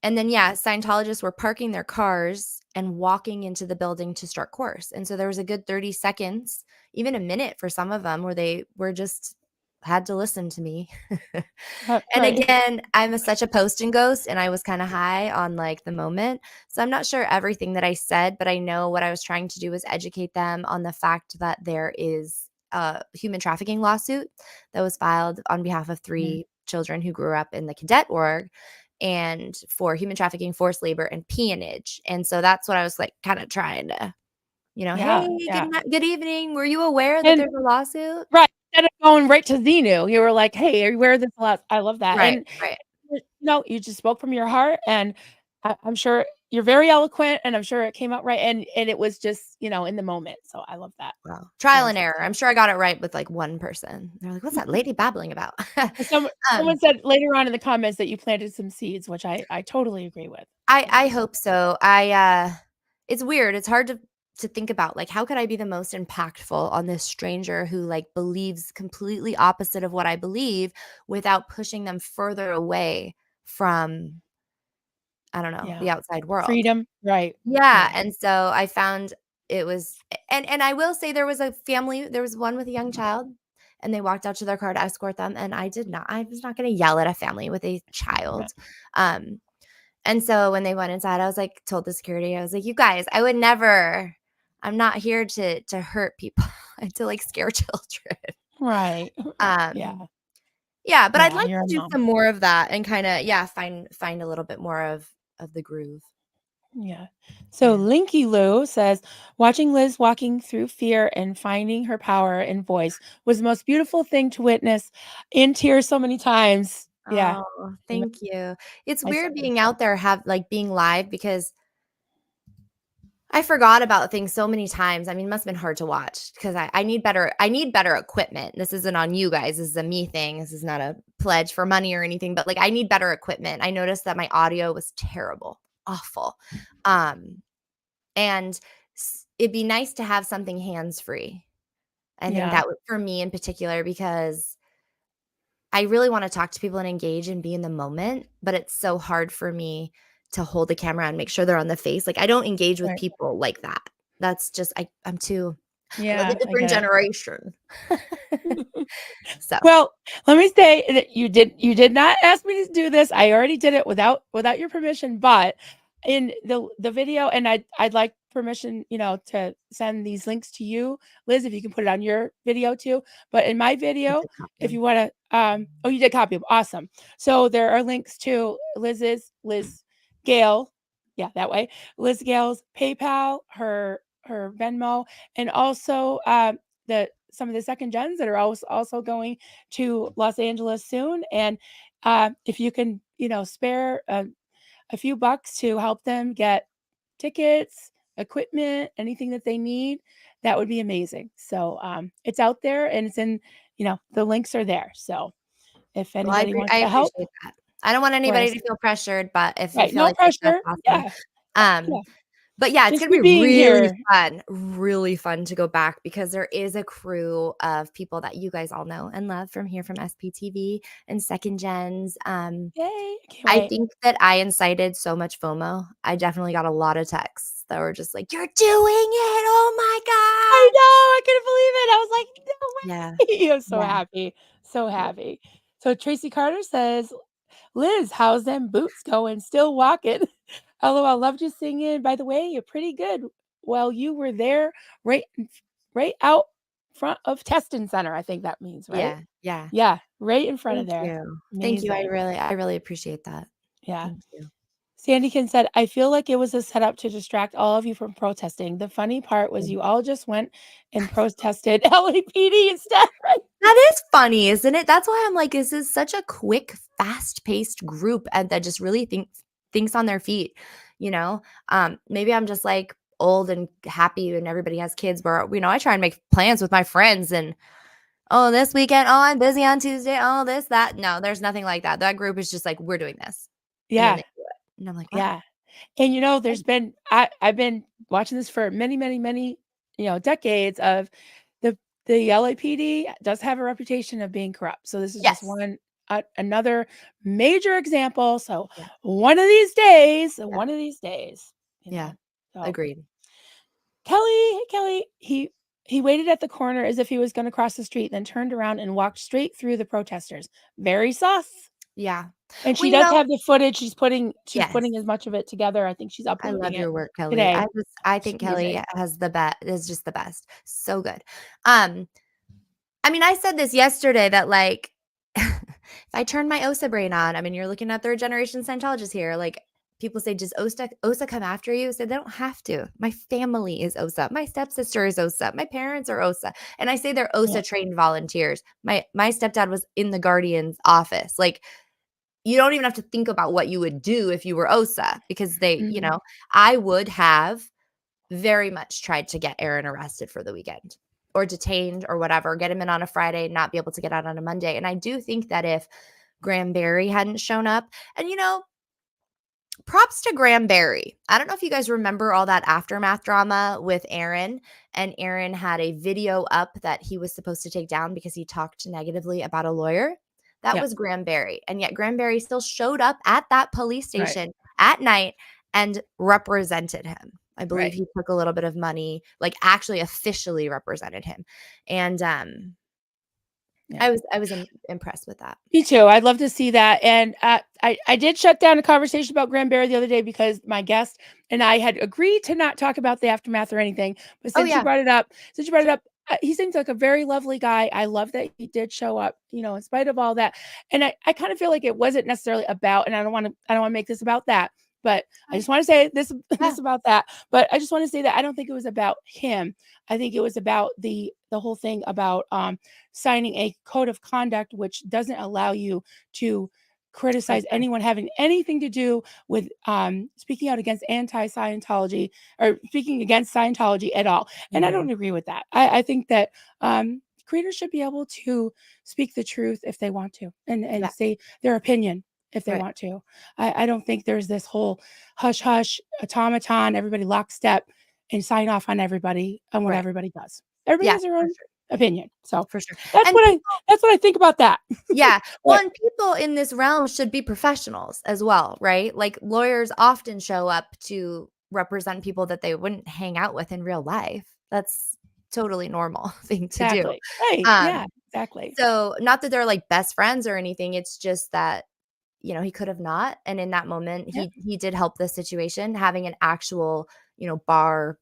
and then, yeah, Scientologists were parking their cars and walking into the building to start course. And so there was a good 30 seconds, even a minute for some of them, where they were just had to listen to me. And Right. again, such a post and ghost, and I was kind of high on like the moment. So I'm not sure everything that I said, but I know what I was trying to do was educate them on the fact that there is a human trafficking lawsuit that was filed on behalf of Mm. 3 children who grew up in the cadet org, and for human trafficking, forced labor, and peonage. And so that's what I was like kind of trying to, Yeah. hey, Yeah. good evening. Were you aware that And there's a lawsuit? right. Instead of going right to Xenu, you were like, "Hey, are you aware of this a lot?" I love that. Right, And right. no, you just spoke from your heart, and I'm sure you're very eloquent, and I'm sure it came out right, and it was just in the moment. So I love that. Well, trial Very and error. I'm special. sure I got it right with like one person. They're like, "What's that lady babbling about?" And someone um, said later on in the comments that you planted some seeds, which I totally agree with. I Totally. hope so. It's weird. It's hard to think about, like, how could I be the most impactful on this stranger who like believes completely opposite of what I believe without pushing them further away from, I don't know, Yeah. the outside world. Freedom. Right. Yeah, Yeah. and so I found it was, and I will say there was one with a young child, and they walked out to their car to escort them, and I was not gonna yell at a family with a Yeah. child. Um, and so when they went inside, I was like, told the security, I was like, "You guys, I'm not here to hurt people and to like scare children." Right. Yeah. Um, yeah, but I'd Yeah. like You're to a do mom. some more of that and kind of, yeah, find a little bit more of the groove. Yeah. So Yeah. Linky Lou says, watching Liz walking through fear and finding her power and voice was the most beautiful thing to witness in tears so many times. Yeah. Oh, Amen. thank you. It's I said weird the being same. out there, being live because I forgot about things so many times. I mean, it must have been hard to watch because I need better equipment. This isn't on you guys. This is a me thing. This is not a pledge for money or anything, but like I need better equipment. I noticed that my audio was terrible, awful. Um, and it'd be nice to have something hands-free. I think Yeah. that would for me in particular because I really wanna talk to people and engage and be in the moment, but it's so hard for me to hold the camera and make sure they're on the face. Like, I don't engage with Right. people like that. That's just I'm of a Yeah. I different get it. generation. So, Well, let me say that you did not ask me to do this. I already did it without your permission, but in the video, and I'd like permission, to send these links to you, Liz, if you can put it on your video too. But in my I video, did copy if 'em. you want to, oh, you did copy them. Awesome. So there are links to Liz Gale, yeah, that way, Liz Gale's PayPal, her Venmo, and also the some of the second gens that are also going to Los Angeles soon. And if you can, spare a few bucks to help them get tickets, equipment, anything that they need, that would be amazing. So it's out there and it's in, the links are there. So if Well, anybody wants I to help appreciate that. I don't want or anybody ask, to feel pressured, but if you right, feel no like this, that's pressure. awesome. Yeah. Um, Yeah. But yeah, it's Just gonna you be being here. really fun to go back because there is a crew of people that you guys all know and love from here from SPTV and Second Gens. Yay. I can't I wait. think that I incited so much FOMO. I definitely got a lot of texts that were just like, "You're doing it! Oh my I god!" know, I couldn't believe it. I was like, "No Yeah, way." I'm so yeah, happy, so yeah. happy. So Tracy Carter says, "Liz, how's them boots going? Still walking?" LOL, loved you singing. By the way, you're pretty good. Well, you were there right out front of testing center, I think that means, right? Yeah, yeah. Yeah, right in front of Thank there. you. Thank you. Amazing. I really appreciate that. Yeah. Thank you. Sandykin said, I feel like it was a setup to distract all of you from protesting. The funny part was you all just went and protested LAPD instead, right? That is funny, isn't it? That's why I'm like, this is such a quick, fast-paced group and that just really thinks on their feet, you know? Maybe I'm just like old and happy and everybody has kids where, I try and make plans with my friends and oh, this weekend, oh, I'm busy on Tuesday, oh, this, that. No, there's nothing like that. That group is just like, we're doing this. And then Yeah, they do it. And I'm like, wow. yeah. And I've been watching this for many, many, many, decades of the LAPD does have a reputation of being corrupt. So this is just Yes. one another major example. So Yeah. Yeah. one of these days, Yeah. So Agreed. Kelly, hey Kelly, he waited at the corner as if he was going to cross the street, then turned around and walked straight through the protesters. Very sus. Yeah. And Well, she does have the footage. She's yes. putting as much of it together. I think she's I love uploading it your work, Kelly. today. I She's think Kelly amazing. has is just the best. So good. Um, I mean, I said this yesterday that like if I turn my OSA brain on, I mean, you're looking at third generation Scientologists here. Like people say, does OSA come after you? So they don't have to. My family is OSA. My stepsister is OSA. My parents are OSA. And I say they're Yeah. OSA trained volunteers. My stepdad was in the Guardian's office. Like you don't even have to think about what you would do if you were OSA because Mhm. I would have very much tried to get Aaron arrested for the weekend or detained or whatever, get him in on a Friday, not be able to get out on a Monday. And I do think that if Graham Barry hadn't shown up, and props to Graham Barry. I don't know if you guys remember all that aftermath drama with Aaron, and Aaron had a video up that he was supposed to take down because he talked negatively about a lawyer. That Yeah. was Graham Barry. And yet Graham Barry still showed up at that police Right. station at night and represented him. I believe Right. he took a little bit of money, like actually officially represented him. And Yeah. I was impressed with that. Me too. I'd love to see that. And I did shut down a conversation about Graham Barry the other day because my guest and I had agreed to not talk about the aftermath or anything. But Oh since you yeah. brought it up, he seems like a very lovely guy. I love that he did show up, in spite of all that. And I kind of feel like it wasn't necessarily about, and I don't want to make this about that, but I just want to say this, Yeah. this about that. But I just want to say that I don't think it was about him. I think it was about the whole thing about signing a code of conduct, which doesn't allow you to For criticize sure. anyone having anything to do with speaking out against anti-Scientology or speaking against Scientology at all. And I Mhm. don't agree with that. I think that creators should be able to speak the truth if they want to, and Yeah. say their opinion if they Right. want to. I don't think there's this whole hush hush automaton, everybody lockstep and sign off on everybody and what Right. everybody does. Everybody Yeah. has their For own sure. opinion. So For sure. that's And what I that's what I think about that. yeah. Well, But and people in this realm should be professionals as well, right? Like lawyers often show up to represent people that they wouldn't hang out with in real life. That's totally normal thing to do. exactly. Right. Yeah, Um, exactly. so not that they're like best friends or anything. It's just that, he could have not. And in that moment, Yep. he did help the situation. Having an actual, bar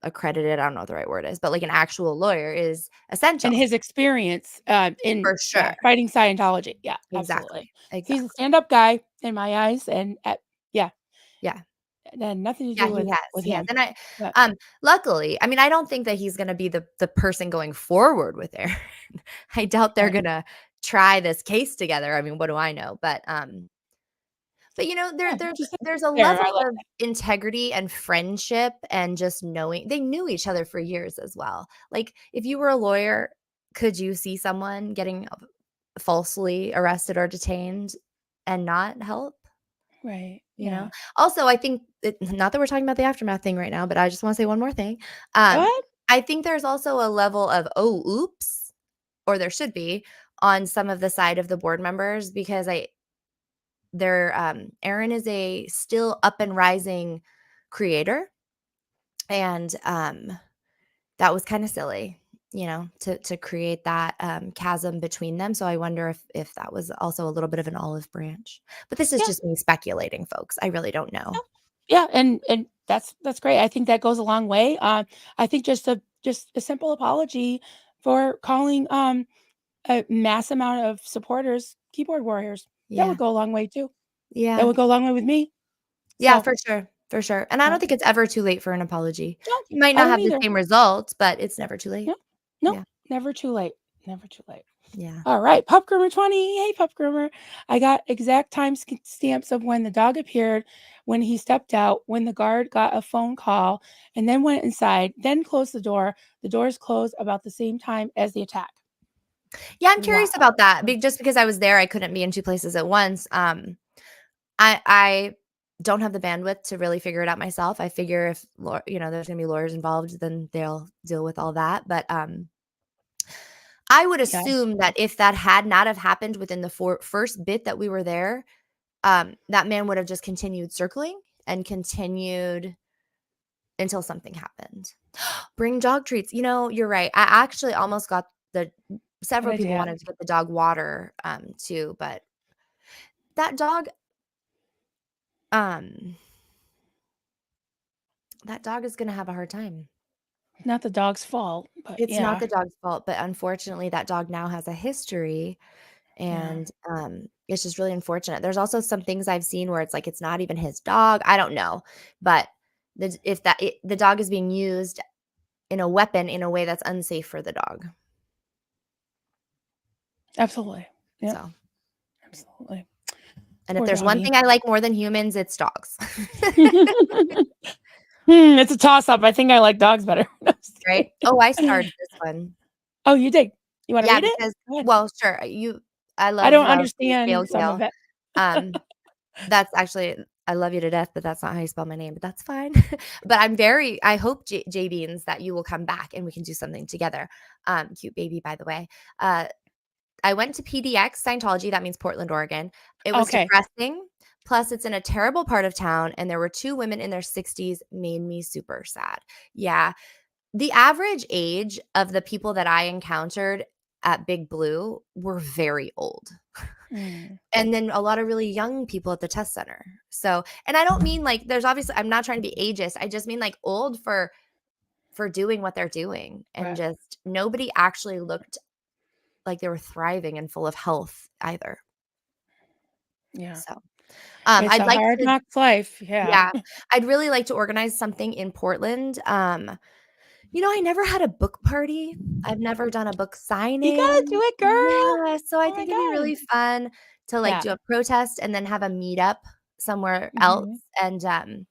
accredited, I don't know what the right word is, but like an actual lawyer is And essential his experience, in for sure. fighting Scientology. Yeah, absolutely. Exactly. He's a Exactly. stand-up guy in my eyes, and, yeah, Yeah. it had nothing to Yeah, do with he has, him. and But luckily, I mean, I don't think that he's gonna be the person going forward with Aaron. I doubt they're right. gonna try this case together. I mean, what do I know? But, Yeah, just there's a fair. level I like of integrity and friendship and just knowing they knew each other for years as well. Like, if you were a lawyer, could you see someone getting falsely arrested or detained and not help? right, You know? yeah. Also, I think not that we're talking about the aftermath thing right now, but I just wanna say one more thing. Go Um, ahead. I think there's also a level of, "Oh, oops," or there should be, on some of the side of the board members because Aaron is a still up and rising creator, and, that was kinda silly, to create that, chasm between them, so I wonder if that was also a little bit of an olive branch. But this is Yeah, just me speculating, folks. I really don't know. yeah, yeah, and that's great. I think that goes a long way. I think just a simple apology for calling, a mass amount of supporters keyboard warriors. That Yeah. would go a long way too. That Yeah. would go a long way with me. Yeah, So, for sure, for sure, and I don't uh, think it's ever too late for an apology. no, You might I not don't have the either. same results, but it's never too late. No, no, Yeah, never too late. Never too late. yeah. All right, Pup Groomer 20. Hey, Pup Groomer. I got exact time stamps of when the dog appeared, when he stepped out, when the guard got a phone call, and then went inside, then closed the door. The doors closed about the same time as the attack. Yeah, I'm curious Wow. about that, just because I was there, I couldn't be in 2 places at once. I don't have the bandwidth to really figure it out myself. I figure if there's gonna be lawyers involved, then they'll deal with all that, but, I would Yeah, assume that if that had not have happened within the first bit that we were there, that man would have just continued circling and continued until something happened. Bring dog treats. You're right. I actually almost got the good several people idea. wanted to get the dog water, too, but that dog, um, that dog is gonna have a hard time. Not the dog's fault, but It's not yeah, the dog's fault, but unfortunately, that dog now has a history, yeah, and, it's just really unfortunate. There's also some things I've seen where it's like, it's not even his dog. I don't know, but the dog is being used in a weapon in a way that's unsafe for the dog. absolutely. Yep, So, absolutely. and if Poor there's one doggy. thing I like more than humans, it's dogs. It's a toss up. I think I like dogs better. No, I'm just Right? kidding. Oh, I started this one. Oh, you did? You wanna Yeah, read it? because Go ahead. well, sure, I I love, don't Liz understand some of Gale. it. Um, that's actually I love you to death, but that's not how you spell my name, but that's fine. But I hope J Beans that you will come back and we can do something together. Cute baby, by the way. Uh, I went to PDX Scientology, that means Portland, Oregon. It was Okay. depressing, plus it's in a terrible part of town, and there were 2 women in their 60s, made me super sad. Yeah, the average age of the people that I encountered at Big Blue were very old. Mm, And then a lot of really young people at the test center. So, and I don't mean like there's obviously I'm not trying to be ageist. I just mean like old for for doing what they're doing, and Right. just nobody actually looked like they were thriving and full of health either. Yeah. So, It's I'd a like hard to knock life. Yeah. yeah, I'd really like to organize something in Portland. I never had a book party. I've never done a book You gotta do signing. it, girl. Yeah, so I Oh my think it'd be God. really fun to, like, Yeah. do a protest and then have a meetup somewhere else, Mhm. and,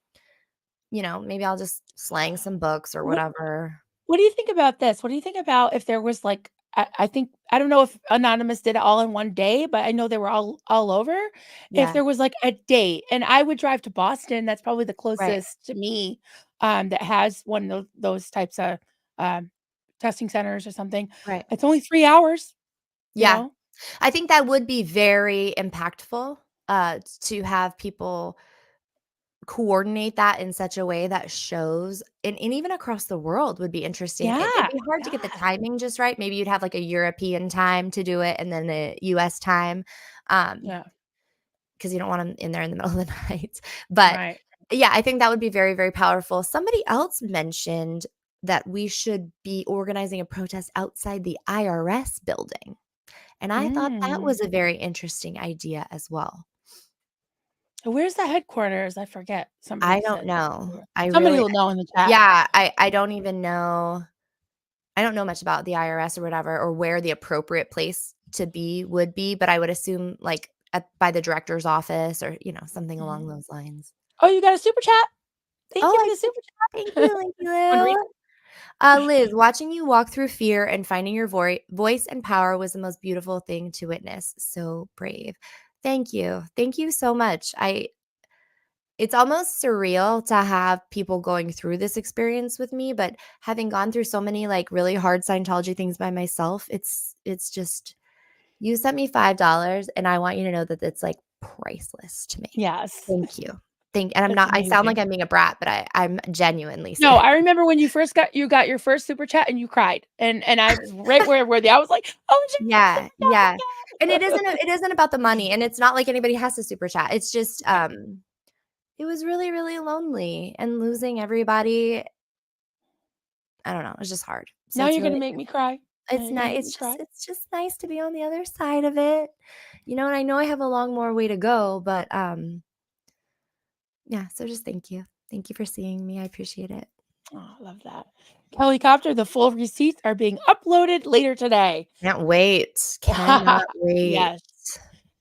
maybe I'll just slang some books or What whatever. What do you think about this? What do you think about if there was like I think I don't know if Anonymous did it all in one day, but I know they were all over. If Yeah, there was like a date, and I would drive to Boston, that's probably the right, closest to me, that has one of those types of um, testing centers or something. right. It's only 3 hours, you Yeah. know. I think that would be very impactful, to have people coordinate that in such a way that shows and even across the world would be interesting. It'd Yeah, be hard to get the yeah, timing just right. Maybe you'd have, like, a European time to do it and then a US time, yeah. because you don't want them in there in the middle of the night. But, Right. yeah, I think that would be very, very powerful. Somebody else mentioned that we should be organizing a protest outside the IRS building, and I thought that Mm. was a very interesting idea as well. Where's the headquarters? I forget. I Somebody don't said. know. I Somebody really will know in the chat. Yeah, I don't even know. I don't know much about the IRS or whatever, or where the appropriate place to be would be, but I would assume, like, by the director's office or, something along Mhm. those lines. Oh, you got a super chat? Thank Oh, you for I the did. super Thank chat. you, thank you, Wanna read Lil. it? Liz, watching you walk through fear and finding your voice and power was the most beautiful thing to witness. So brave. Thank you. Thank you so much. It's almost surreal to have people going through this experience with me, but having gone through so many, like, really hard Scientology things by myself, it's just you sent me $5 and I want you to know that it's, like, priceless to me. Yes. Thank you. And That's I sound like amazing. I'm being a brat, but I'm genuinely No, serious. I remember when you got your first super chat and you cried, and I was right where were I was like, "Oh, she got a Yeah, super chat yeah. And again." it isn't about the money, and it's not like anybody has to super chat. It's just, Right. it was really, really lonely and losing everybody. I don't know, it's just hard. So Now it's you're gonna really make me cry. Now it's you're gonna nice. make me cry. It's just nice to be on the other side of it. And I know I have a long more way to go, but, yeah, so just thank you. Thank you for seeing me. I appreciate it. Oh, I love that. Kellycopter, the full receipts are being uploaded later today. Can't wait. Cannot wait. Yes.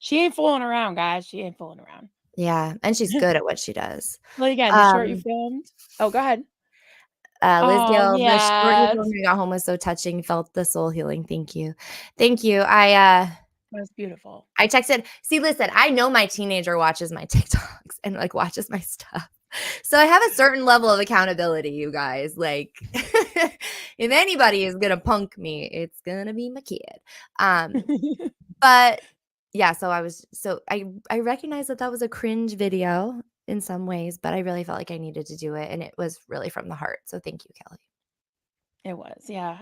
She ain't fooling around, guys. She ain't fooling around. Yeah, and she's good at what she does. Well, again, the short you Um filmed. Oh, go ahead. Liz Oh, Gale, the short you yes. filmed when you got home was so touching, felt the soul healing. Thank you. Thank you. That's beautiful. I texted see, listen, I know my teenager watches my TikToks and, like, watches my stuff. So I have a certain level of accountability, you guys. Like, if anybody is gonna punk me, it's gonna be my kid. Um, but yeah, I recognized that that was a cringe video in some ways, but I really felt like I needed to do it, and it was really from the heart. So thank you, Kelly. It was, yeah.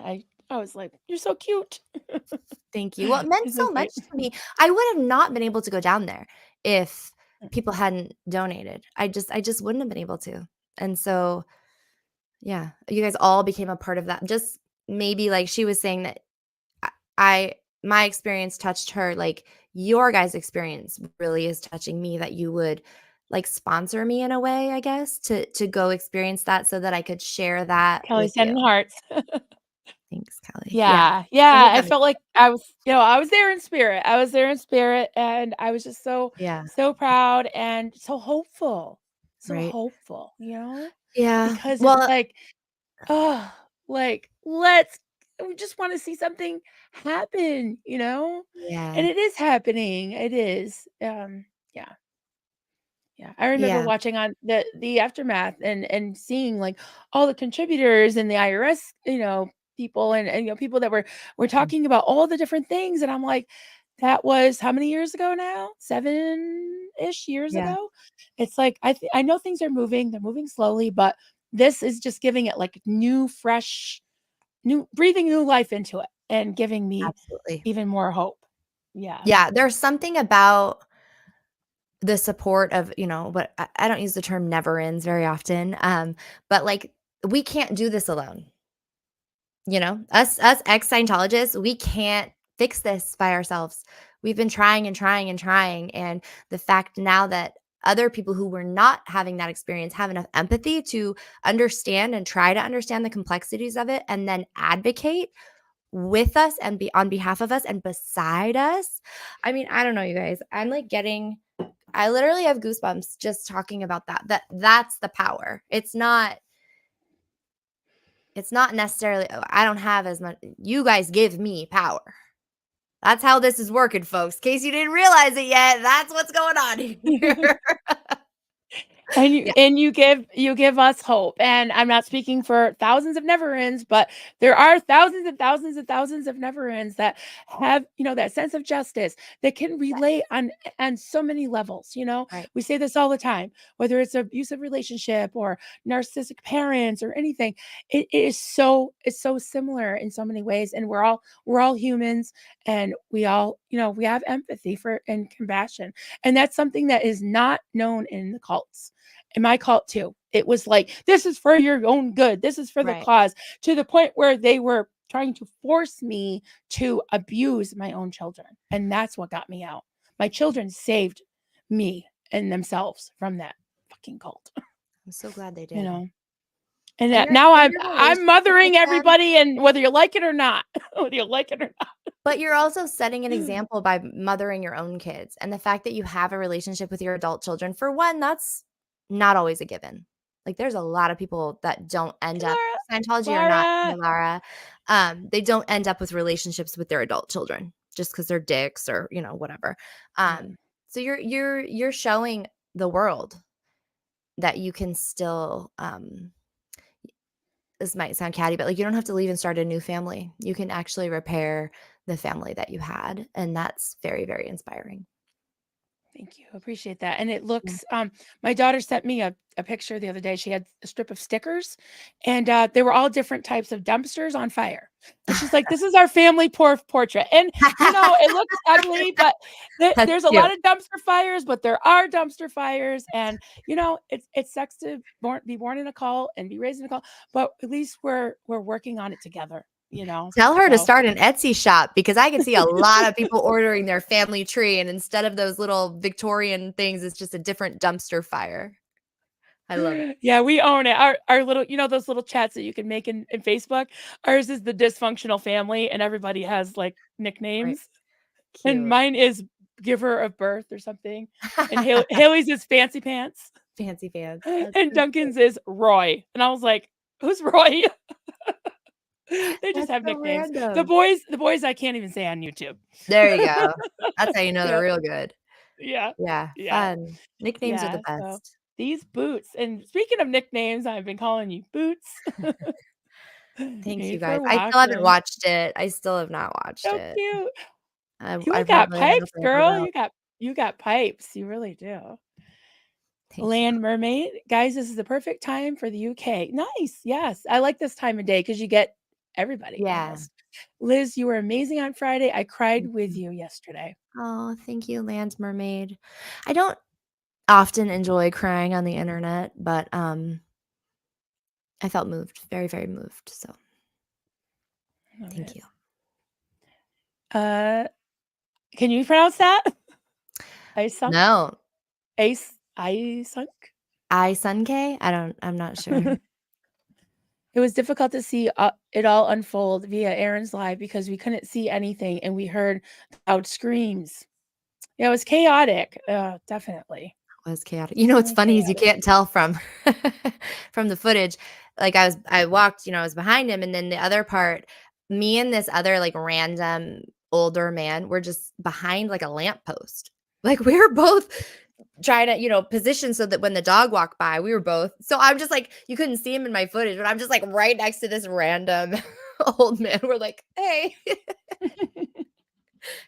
I was like, "You're so cute." Thank you. Well, it meant You're so so much sweet. to me. I would have not been able to go down there if people hadn't donated. I just wouldn't have been able to. And so, yeah, you guys all became a part of that. Just maybe, like she was saying, that I my experience touched her, like your guys' experience really is touching me, that you would, like, sponsor me in a way, I guess, to go experience that so that I could share that Kelly with you. sending hearts. Thanks, Kelly. Yeah. Yeah, Send yeah, me I that. felt like I was there in spirit. I was there in spirit, and I was just Yeah. so proud and so hopeful. So Right. hopeful, Yeah. because it's Well, like, oh, like, let's we just wanna see something happen. And yeah. it is happening. It is. Yeah. Yeah, I remember Yeah. watching on the aftermath and seeing, like, all the contributors and the IRS, people and people that were Mhm. talking about all the different things, and I'm like, "That was how many years ago now? 7-ish years Yeah. ago?" It's like, I know things are moving, they're moving slowly, but this is just giving it, like, new, fresh new breathing new life into it and giving me Absolutely. even more hope. Yeah. Yeah, there's something about the support of, what I don't use the term never ends very often, but, like, we can't do this alone. You know, us ex-Scientologists, we can't fix this by ourselves. We've been trying and trying and trying, and the fact now that other people who were not having that experience have enough empathy to understand and try to understand the complexities of it and then advocate with us and be on behalf of us and beside us. I mean, I don't know, you guys. I'm like I literally have goosebumps just talking about that. That's the power. It's not necessarily, oh, I don't have as much. You guys give me power. That's how this is working, folks. In case you didn't realize it yet, that's what's going on here. And Yeah, you give us hope. And I'm not speaking for thousands of never ends, but there are thousands and thousands and thousands of never ends that have, that sense of justice that can relate on so many levels. right, We say this all the time, whether it's an abusive relationship or narcissistic parents or anything. It's so similar in so many ways. And we're all humans, and we all, we have empathy for and compassion. And that's something that is not known in the cults. In my cult too, it was like, this is for your own good, this is for the right. cause, to the point where they were trying to force me to abuse my own children. And that's what got me out. My children saved me and themselves from that fucking cult. I'm so glad they you did. know and And that your now and i'm your i'm relationship with mothering them, everybody, and whether you like it or not, whether you like it or but you're also setting an not. example by mothering your own kids. And the fact that you have a relationship with your adult children, for one, that's not always a given. Like, there's a lot of people that don't end Hey, up Scientology or not, Laura. Lara, they don't end up with relationships with their adult children just because 'cause they're dicks or, whatever. Yeah. So you're showing the world that you can still, this might sound catty, but, like, you don't have to leave and start a new family. You can actually repair the family that you had, and that's very, very inspiring. Thank you. Appreciate that. And it Yeah. looks, my daughter sent me a picture the other day. She had a strip of stickers, and they were all different types of dumpsters on fire. And she's like, this is our family portrait. And, it looks ugly, but That's there's a cute. lot of dumpster fires, but there are dumpster fires. And, it sucks to be born in a cult and be raised in a cult, but at least we're working on it together. Tell her to So start an Etsy shop because I can see a lot of people ordering their family tree, and instead of those little Victorian things, it's just a different dumpster fire. I love it. Yeah, we own it. Our little, those little chats that you can make in Facebook. Ours is the dysfunctional family, and everybody has like Right. nicknames. And Cute. mine is giver of birth or something. And Haley's is fancy pants. Fancy pants. That's And so cute. Duncan's is Roy. And I was like, who's Roy? They just That's have so nicknames. random. The boys I can't even say on YouTube. There you go. That's how you know they're Yep. real good. Yeah. Yeah, Yeah. fun. Nicknames are the Yeah. So best. these boots. And speaking of nicknames, I've been calling you Boots. Thanks, you Made guys. for I still haven't walking. watched it. I still have not watched So it. cute. I You got probably end up pipes, like I girl. will. You got pipes. You really do. Thank you. Land mermaid. Guys, this is the perfect time for the UK. Nice. Yes. I like this time of day because you get everybody Yeah. almost. Liz, you were amazing on Friday. I cried Thank with you. you yesterday. Oh, thank you, Land Mermaid. I don't often enjoy crying on the internet, but, I felt moved, very, very moved, so Love thank it. you. Uh, can you pronounce that? Isunk? No. Isunk? I'm not sure. It was difficult to see it all unfold via Aaron's live because we couldn't see anything and we heard loud screams. Yeah, it was chaotic. Definitely. It was chaotic. You know what's Definitely funny is you chaotic. can't tell from from the footage. Like, I walked, I was behind him, and then the other part, me and this other, like, random older man were just behind, like, a lamppost. Like, we were both trying to, position so that when the dog walked by, we were both so I'm just like, you couldn't see him in my footage, but I'm just, like, right next to this random old man. We're like, "Hey."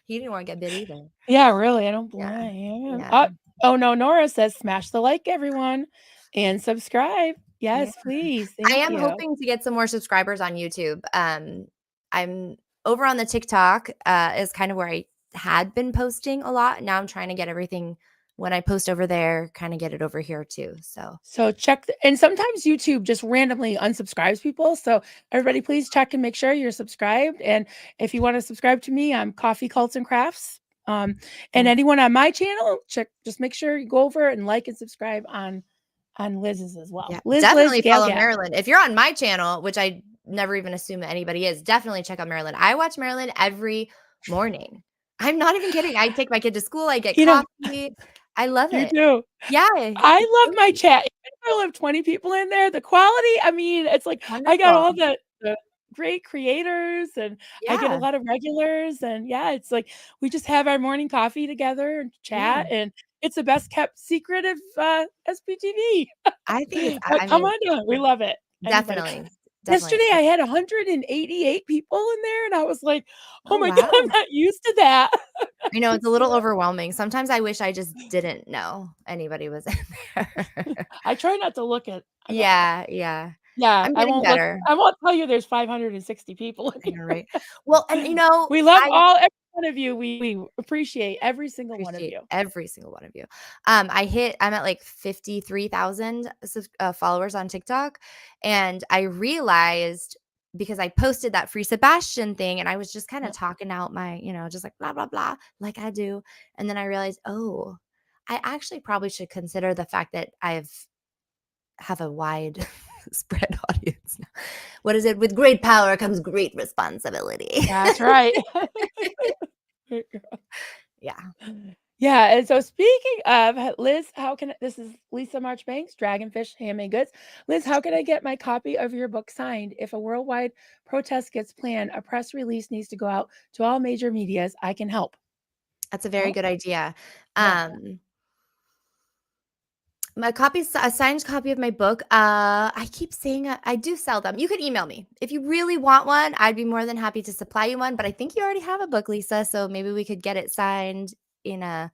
He didn't wanna get bit either. Yeah, really, I don't Yeah. blame you. Yeah. Oh, no, Nora says, "Smash the like, everyone, and subscribe." Yeah. Yes, please, I thank am you. hoping to get some more subscribers on YouTube. I'm over on the TikTok, is kind of where I had been posting a lot. Now I'm trying to get everything when I post over there, kind of get it over here too. So check, and sometimes YouTube just randomly unsubscribes people. So everybody, please check and make sure you're subscribed. And if you want to subscribe to me, I'm Coffee Cults and Crafts. And anyone on my channel, just make sure you go over and like and subscribe on Liz's as well. Yeah, Liz definitely Gale follow Gale. Marilyn. If you're on my channel, which I never even assume that anybody is, definitely check out Marilyn. I watch Marilyn every morning. I'm not even kidding. I take my kid to school. I get coffee. I love You it. do. Yeah. I love my chat. Even if I have 20 people in there, the quality, I mean, it's like I got all Wonderful. the great creators, and I get a Yeah. lot of regulars, and yeah, it's like we just have our morning coffee together and chat, Yeah. and it's the best kept secret of SPTV. I think it's, But I come mean, on down. We love it. Anybody. definitely. Yesterday Definitely. I had 188 people in there, and I was like, oh Oh, my God, I'm wow. not used to that. I know it's a little overwhelming. Sometimes I wish I just didn't know anybody was in there. I try not to look at. Yeah. Yeah. Yeah, I'm I getting won't look. better. I won't tell you there's 560 people in I know, right? here. Well, and We love I every one of you. We appreciate every single one of appreciate you. every single one of you. I'm at like 53,000 followers on TikTok. And I realized because I posted that Free Sebastian thing and I was just kind of Yeah. talking out my, just like blah, blah, blah, like I do. And then I realized, oh, I actually probably should consider the fact that have a wide spread audience now. What is it? With great power comes great responsibility. That's right. Yeah. Yeah, and so speaking of Liz, this is Lisa Marchbanks, Dragonfish Handmade Goods. Liz, how can I get my copy of your book signed? If a worldwide protest gets planned, a press release needs to go out to all major medias. I can help. That's a very good idea. Yeah. A signed copy of my book. I keep saying I do sell them. You can email me if you really want one. I'd be more than happy to supply you one. But I think you already have a book, Lisa. So maybe we could get it signed in a.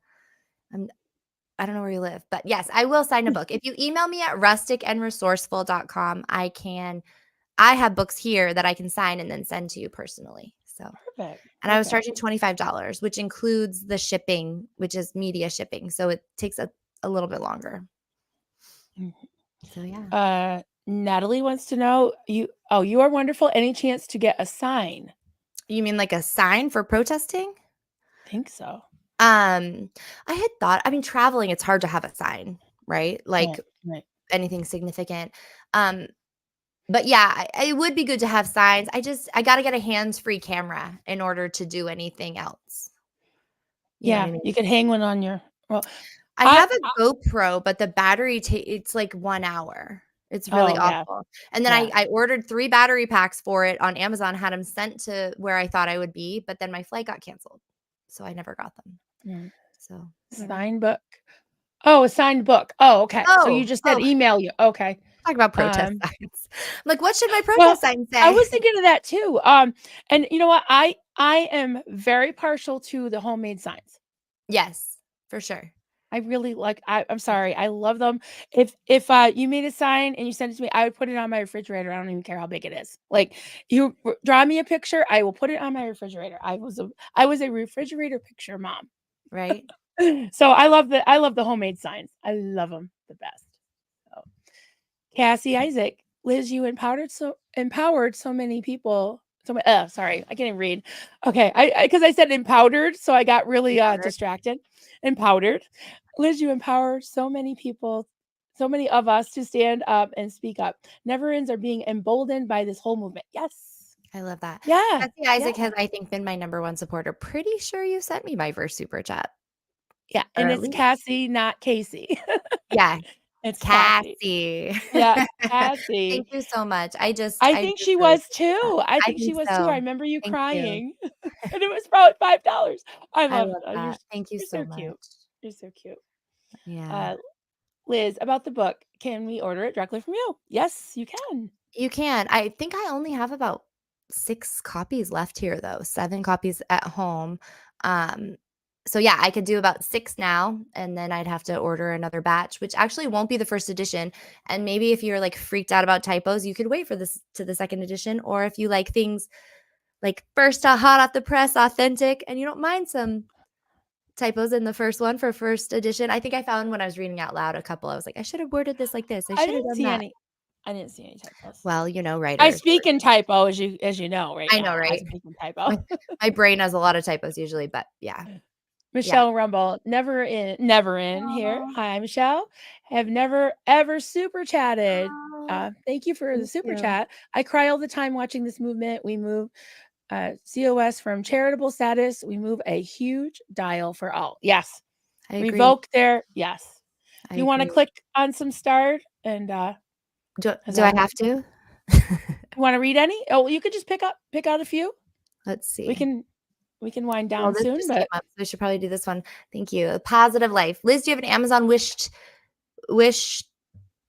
I don't know where you live, but yes, I will sign a book. If you email me at rusticandresourceful.com, I have books here that I can sign and then send to you personally. So, Perfect. and I was charging $25, which includes the shipping, which is media shipping. So it takes a little bit longer. So yeah. Natalie wants to know you are wonderful. Any chance to get a sign? You mean like a sign for protesting? I think so. I had thought, I mean, traveling, it's hard to have a sign, right? Like Right. anything significant. But yeah, it would be good to have signs. I got to get a hands-free camera in order to do anything else. You know what I mean? You could hang one on your. Well, I have a GoPro, but the battery it's like 1 hour. It's really awful. And then I ordered 3 battery packs for it on Amazon, had them sent to where I thought I would be, but then my flight got canceled. So I never got them. So signed book. Oh, a signed book. Oh, okay. So you just said email you. Okay. Talk about protest signs. I'm like, what should my protest sign say? I was thinking of that too. And you know what? I am very partial to the homemade signs. Yes, for sure. I really like. I'm sorry. I love them. If you made a sign and you sent it to me, I would put it on my refrigerator. I don't even care how big it is. Like you draw me a picture, I will put it on my refrigerator. I was a refrigerator picture mom. Right. So I love the homemade signs. I love them the best. So Cassie Isaac, Liz, you empowered so many people. Sorry, I can't even read. Okay, because I said empowdered, so I got really distracted. Empowdered, Liz, you empower so many people, so many of us to stand up and speak up. Never-ends are being emboldened by this whole movement. Yes, I love that. Yeah, Cassie Isaac has, I think, been my #1 supporter. Pretty sure you sent me my first super chat. Yeah, and it's Cassie, not Casey. Yeah. It's Cassie. Yeah, Cassie. Thank you so much. I think she was too. I think she was too. I remember you crying. And it was about $5. I love that. Thank you so much. Cute. You're so cute. Yeah. Liz, about the book, can we order it directly from you? Yes, you can. You can. I think I only have about 6 copies left here though. 7 copies at home. So yeah, I could do about 6 now, and then I'd have to order another batch, which actually won't be the first edition. And maybe if you're like freaked out about typos, you could wait for this to the second edition. Or if you like things like first hot off the press, authentic, and you don't mind some typos in the first one for first edition. I think I found when I was reading out loud a couple, I was like, "I should have worded this like this. I I should have didn't done see that." any. I didn't see any typos. Well, I writers. speak in typo, as you know, right I know, now. I right? speak in typo. My my brain has a lot of typos usually, but yeah. Yeah. Michelle Rumble, never in here. Aw, Hi, Michelle. Have never ever super chatted. aw, Thank you for the thank super you. chat. I cry all the time watching this movement. We move COS from charitable status. We move a huge dial for all. Yes. I agree. Revoke their yes. I You want to agree. click on some start and as Do I always, have to? you want to read any? Oh, you could just pick out a few. Let's We see. can wind Well, down this soon, just came but up, so I should probably do this one. Thank you. A positive life. Liz, do you have an Amazon wish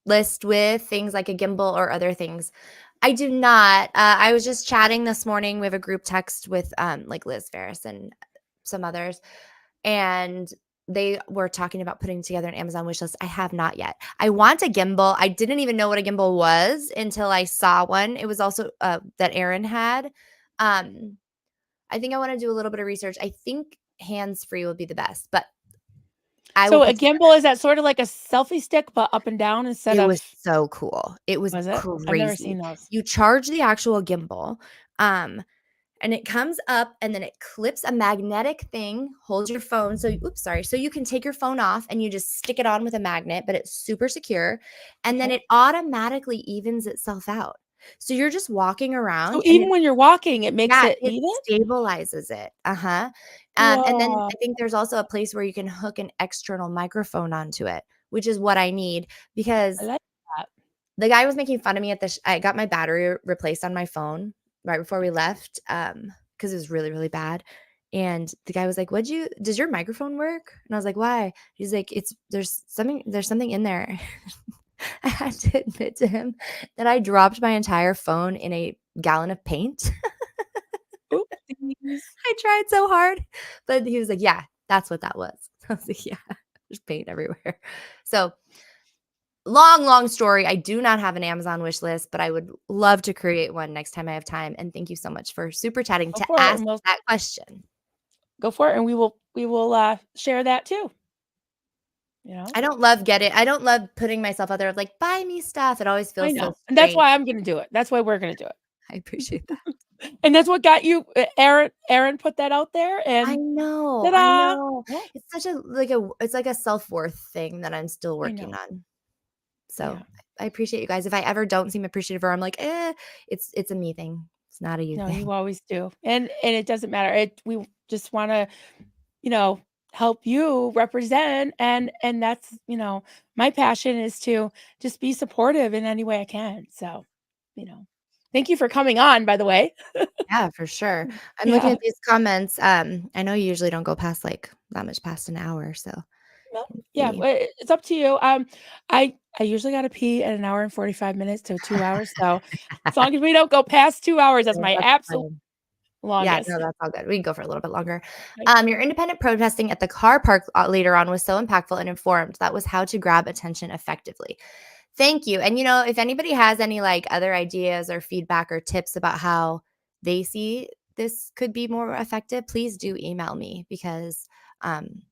list with things like a gimbal or other things? I do not. I was just chatting this morning. We have a group text with like Liz, Ferris, and some others, and they were talking about putting together an Amazon wish list. I have not yet. I want a gimbal. I didn't even know what a gimbal was until I saw one. It was also that Aaron had. I think I want to do a little bit of research. I think hands-free would be the best, but I will so a put gimbal is that sort of like a selfie stick, but up and down instead It was of so cool. It was was it? I've never crazy. seen those. You charge the actual gimbal, um, and it comes up and then it clips a magnetic thing, holds your phone. So, oops, sorry. So you can take your phone off and you just stick it on with a magnet, but it's super secure. And then Okay. it automatically evens itself out. So you're just walking So around and even when you're walking, it makes it it even? stabilizes it. Uh-huh. And then Whoa, I think there's also a place where you can hook an external microphone onto it, which is what I need I because like that. the guy was making fun of me at the I got my battery replaced on my phone right before we left, because it was really, really bad, and the guy was like, Does your microphone work?" And I was like, "Why?" He's like, "It's there's something in there." I had to admit to him that I dropped my entire phone in a gallon of paint. Oopsies. I tried so hard, but he was like, "Yeah, that's what that was." I was like, "Yeah, there's paint everywhere." So long story. I do not have an Amazon wish list, but I would love to create one next time I have time. And thank you so much for super chatting Go to for it, ask and we'll that question. go for it, and we will share that too. You know, I don't love putting myself out there of like, buy me stuff. It always I feels so know, and that's strange. why I'm gonna do it. That's why we're gonna do I appreciate that. it, and that's what got you. Aaron put that out there, I and know. I ta-da! know. Yeah, It's such it's like a self-worth thing that I'm still I working know. on. So Yeah. I appreciate you guys. If I ever don't seem appreciative or I'm like, it's a me thing. It's not a you No, thing. you always do, and it doesn't matter. We just want to, you know, help you represent, and that's my passion is to just be supportive in any way I can. So, you know, thank you for coming on. By the way, Yeah, for sure. I'm looking yeah. at these comments. I know you usually don't go past like that much past an hour, so No, let's yeah, see. it's up to you. I usually gotta pee at an hour and 45 minutes to 2 hours. So as long as we don't go past 2 hours, that's No, my that's absolute fine. Yeah, no, longest. that's all good. We can go for a little bit longer. Like, Your independent protesting at the car park later on was so impactful and informed. That was how to grab attention effectively. Thank you. And if anybody has any like other ideas or feedback or tips about how they see this could be more effective, please do email me because um,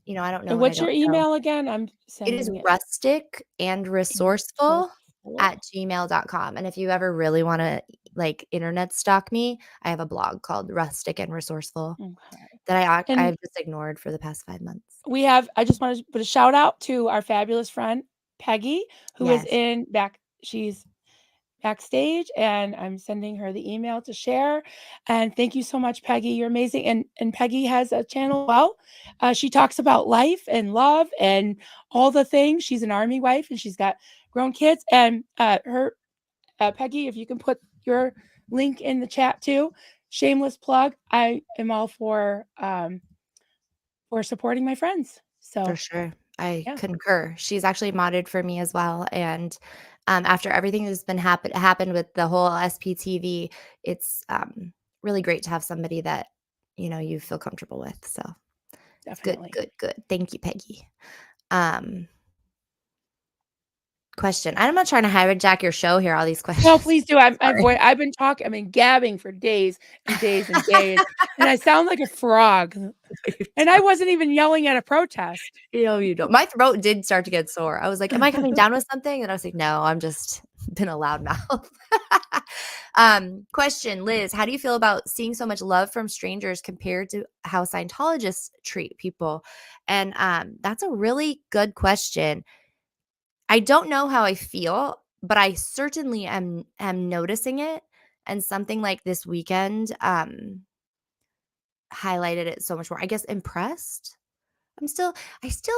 I don't know and what I what's your don't know. email again? I'm It is sending it. rustic and resourceful Resourceful. at gmail.com. And if you ever really want to like internet stalk me, I have a blog called Rustic and Resourceful Okay. that And I've just ignored for the past 5 months. I just want to put a shout out to our fabulous friend Peggy, who is Yes, she's backstage, and I'm sending her the email to share. And thank you so much, Peggy. You're amazing. And Peggy has a channel. Well, she talks about life and love and all the things. She's an army wife and she's got grown kids. And her Peggy, if you can put your link in the chat too. Shameless plug. I am all for supporting my friends. for So sure. I yeah, concur. She's actually modded for me as well. And after everything that's been happened with the whole SPTV, it's really great to have somebody that you feel comfortable with. So good, definitely. good, good. Thank you, Peggy. Um, Question. I'm not trying to hijack your show here, all these questions. No, please do. Sorry. I've been gabbing for days and days and days, and I sound like a frog. And I wasn't even yelling at a protest. You don't. My throat did start to get sore. I was like, "Am I coming down with something?" And I was like, "No, I'm just been a loud mouth." Question, Liz, how do you feel about seeing so much love from strangers compared to how Scientologists treat people? And that's a really good question. I don't know how I feel, but I certainly am noticing it. And something like this weekend highlighted it so much more. I guess impressed. I still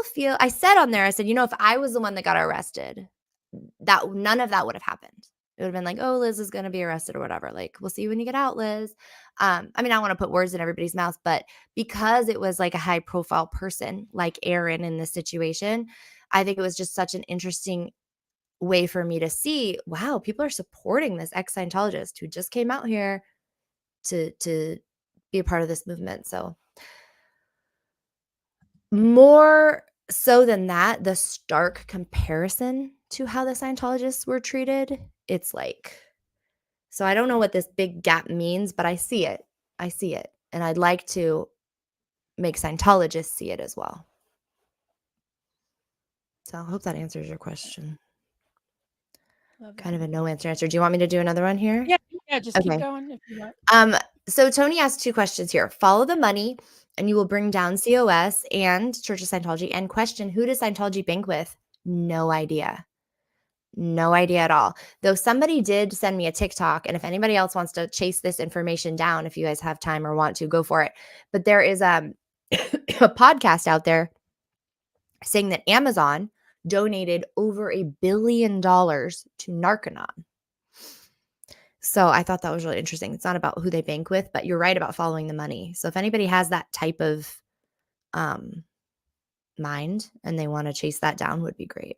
feel I said on there, I said, if I was the one that got arrested, that none of that would have happened. It would have been like, oh, Liz is gonna be arrested or whatever. Like, we'll see you when you get out, Liz. I mean, I want to put words in everybody's mouth, but because it was like a high profile person like Aaron in this situation, I think it was just such an interesting way for me to see, wow, people are supporting this ex-Scientologist who just came out here to be a part of this movement. So more so than that, the stark comparison to how the Scientologists were treated, it's like, so I don't know what this big gap means, but I see it. I see it. And I'd like to make Scientologists see it as well. So I hope that answers your question. Kind of a no answer. Do you want me to do another one here? Yeah, just keep going if you want. So Tony asked 2 questions here. Follow the money and you will bring down COS and Church of Scientology. And question, who does Scientology bank with? No idea. No idea at all. Though somebody did send me a TikTok, and if anybody else wants to chase this information down, if you guys have time or want to, go for it. But there is a podcast out there saying that Amazon donated over $1 billion to Narconon. So I thought that was really interesting. It's not about who they bank with, but you're right about following the money. So if anybody has that type of mind and they want to chase that down, would be great.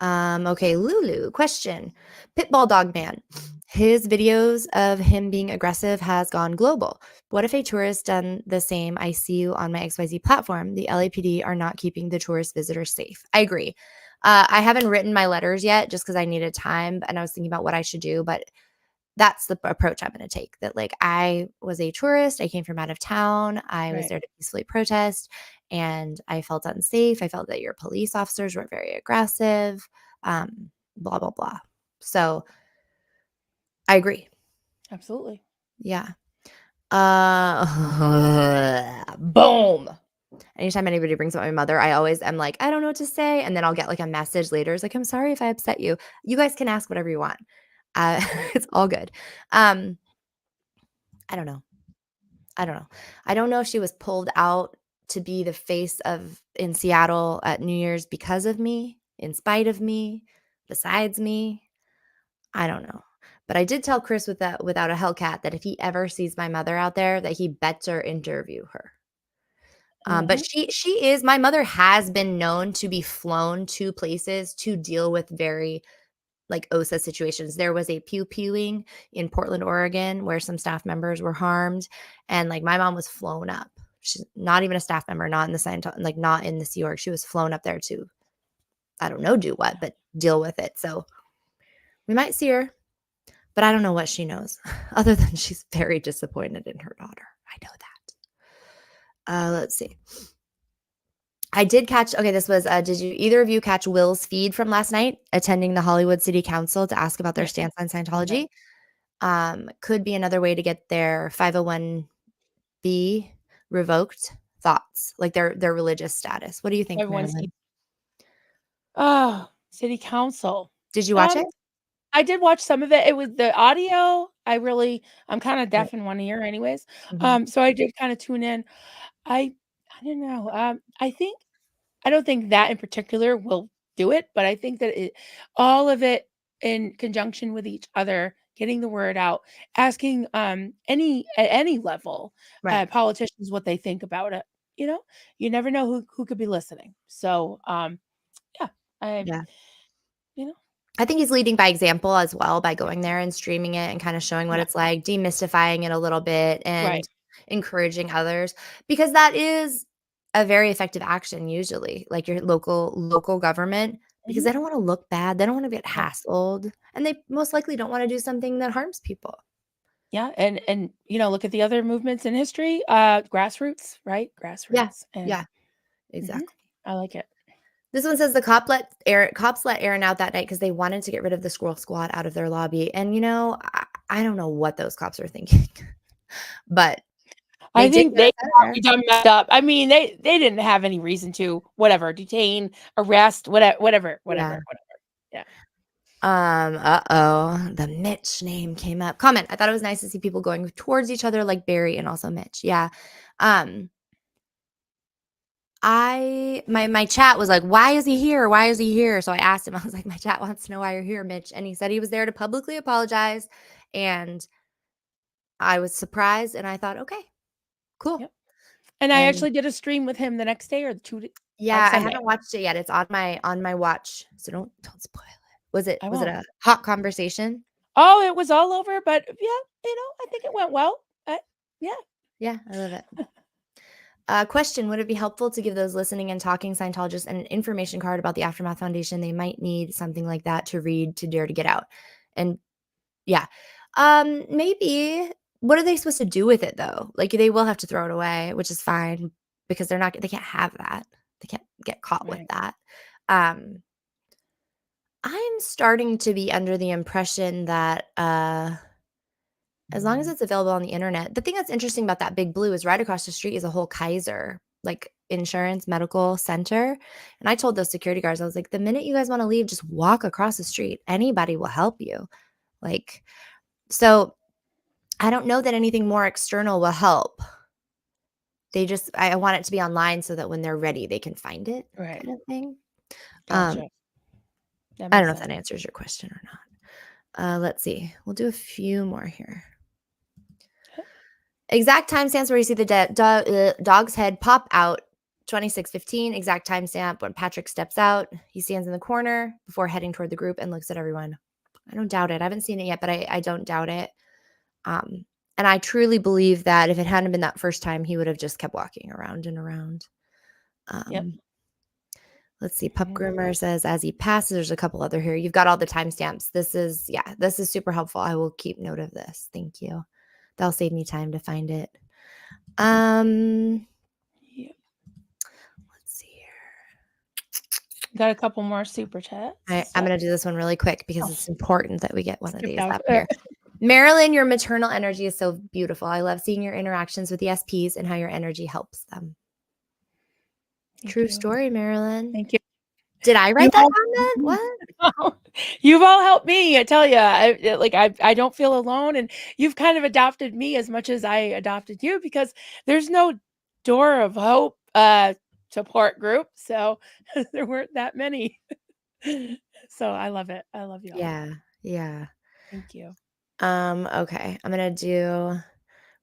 Okay, Lulu, question. Pitbull Dog Man. His videos of him being aggressive has gone global. What if a tourist done the same? I see you on my XYZ platform. The LAPD are not keeping the tourist visitors safe. I agree. I haven't written my letters yet just because I needed time and I was thinking about what I should do, but that's the approach I'm going to take. That like I was a tourist, I came from out of town, I was there to peacefully protest, and I felt unsafe. I felt that your police officers were very aggressive, blah, blah, blah. So I agree. Absolutely. Yeah. Boom. Anytime anybody brings up my mother, I always am like, I don't know what to say. And then I'll get like a message later. It's like, I'm sorry if I upset you. You guys can ask whatever you want. It's all good. I don't know. I don't know if she was pulled out to be the face of in Seattle at New Year's because of me, in spite of me, besides me. I don't know. But I did tell Chris without a Hellcat that if he ever sees my mother out there, that he better interview her. But she is, my mother has been known to be flown to places to deal with very like OSA situations. There was a pew-pewing in Portland, Oregon, where some staff members were harmed. And like my mom was flown up. She's not even a staff member, not in the Scientology, like not in the Sea Org. She was flown up there to, I don't know, do what, but deal with it. So we might see her, but I don't know what she knows other than she's very disappointed in her daughter. I know that. Let's see. I did catch, okay, this was, did you either of you catch Will's feed from last night attending the Hollywood City Council to ask about their stance on Scientology? Could be another way to get their 501b revoked. Thoughts, like their religious status. What do you think, Marilyn? Oh, City Council. Did you watch it? I did watch some of it. It was the audio. I'm kind of deaf in one ear anyways. So I did kind of tune in. I don't know. I don't think that in particular will do it, but I think that all of it in conjunction with each other, getting the word out, asking at any level, politicians what they think about it. You never know who could be listening. So I think he's leading by example as well by going there and streaming it and kind of showing what it's like, demystifying it a little bit and encouraging others, because that is a very effective action usually. Like your local government because Mhm. they don't want to look bad. They don't want to get Yeah. hassled, and they most likely don't want to do something that harms people. Yeah, and, look at the other movements in history, grassroots, right? Yeah, Grassroots, and yeah, mhm, exactly. I like it. This one says the cops let Aaron out that night because they wanted to get rid of the Squirrel Squad out of their lobby. And I don't know what those cops are thinking, but they I did think get they us out of probably there. done messed up. I mean, they didn't have any reason to, whatever, detain, arrest, whatever. Yeah. Yeah. Uh-oh. The Mitch name came up. Comment. I thought it was nice to see people going towards each other like Barry and also Mitch. Yeah. Um, my chat was like, "Why is he here? Why is he here?" So I asked him. I was like, "My chat wants to know why you're here, Mitch." And he said he was there to publicly apologize. And I was surprised and I thought, "Okay, cool." Yep. And I And actually did a stream with him the next day or 2 d on yeah, I Sunday. haven't watched it yet. It's on my watch. So don't spoil it. I Was it won't. a hot conversation? Oh, it was all over, but yeah, I think it went well. Yeah. Yeah, I love it. Question: would it be helpful to give those listening and talking Scientologists an information card about the Aftermath Foundation? They might need something like that to read to dare to get out. And yeah, maybe. What are they supposed to do with it though? Like they will have to throw it away, which is fine because they can't have that. They can't get caught with Right. that. Um, I'm starting to be under the impression that as long as it's available on the internet. The thing that's interesting about that Big Blue is right across the street is a whole Kaiser, like, insurance medical center, and I told those security guards, I was like, "The minute you guys wanna leave, just walk across the street. Anybody will help you." Like, so I don't know that anything more external will help. They just I want it to be online so that when they're ready, they can find it Right. kind of thing. Um, Gotcha. That I don't makes know if sense. that answers your question or not. Let's see. We'll do a few more here. Exact timestamps where you see the dog's head pop out, 26:15, exact timestamp when Patrick steps out. He stands in the corner before heading toward the group and looks at everyone. I don't doubt it. I haven't seen it yet, but I don't doubt it. Um, and I truly believe that if it hadn't been that first time, he would have just kept walking around and around. Yep. Um, let's see. Pup Mhm. Groomer says as he passes, there's a couple other here. You've got all the timestamps. This is super helpful. I will keep note of this. Thank you. That'll save me time to find it. Yep. Let's see here. Got a couple more super chats. I'm gonna do this one really quick because Oh, it's important that we get one of skip these down. up here. Marilyn, your maternal energy is so beautiful. I love seeing your interactions with the SPs and how your energy helps them. Thank True you. story, Marilyn. Thank you. Did I You write that all comment? What? you've all helped me, I tell you. I don't feel alone, and you've kind of adopted me as much as I adopted you because there's no Door of Hope, support group, so there weren't that many. So I love it. I love y'all. Yeah, yeah. Thank you. Okay.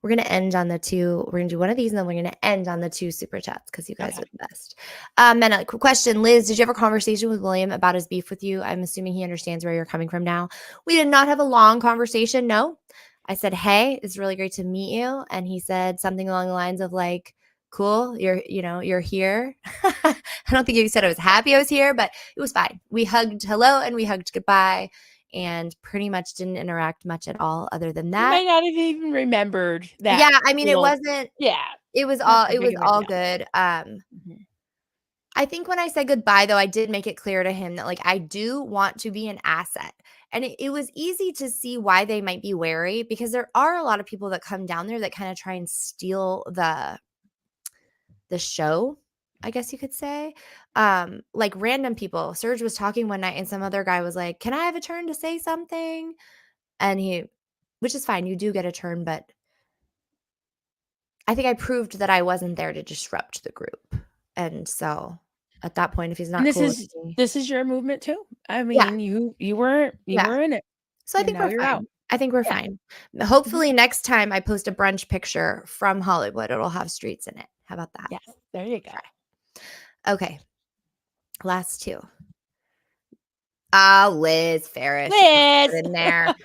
We're gonna end on the two. We're gonna do one of these, and then we're gonna end on the two super chats because you guys Okay. are the best. And a quick question, Liz, did you have a conversation with William about his beef with you? I'm assuming he understands where you're coming from now. We did not have a long conversation. No, I said, "Hey, it's really great to meet you," and he said something along the lines of like, "Cool, you're here." I don't think he said I was happy I was here, but it was fine. We hugged hello and we hugged goodbye and pretty much didn't interact much at all other than You that. might not have even remembered that Yeah, I mean, little yeah, not that it big was of a all deal. good. Mhm. I think when I said goodbye, though, I did make it clear to him that, like, I do want to be an asset. And it was easy to see why they might be wary because there are a lot of people that come down there that kind of try and steal the show, I guess you could say. Like random people. Serge was talking one night and some other guy was like, "Can I have a turn to say something?" And which is fine, you do get a turn, but I think I proved that I wasn't there to disrupt the group. And so at that point, if he's And not cool with me. this is your movement too. I Yeah, mean, you yeah. were in it, So I and think now we're you're out. fine. I think we're Yeah. fine. Mhm. Hopefully next time I post a brunch picture from Hollywood, it'll have streets in it. How about that? Yes, there you go. Okay, last two. Ah, Liz Ferris, she popped Liz! it in there.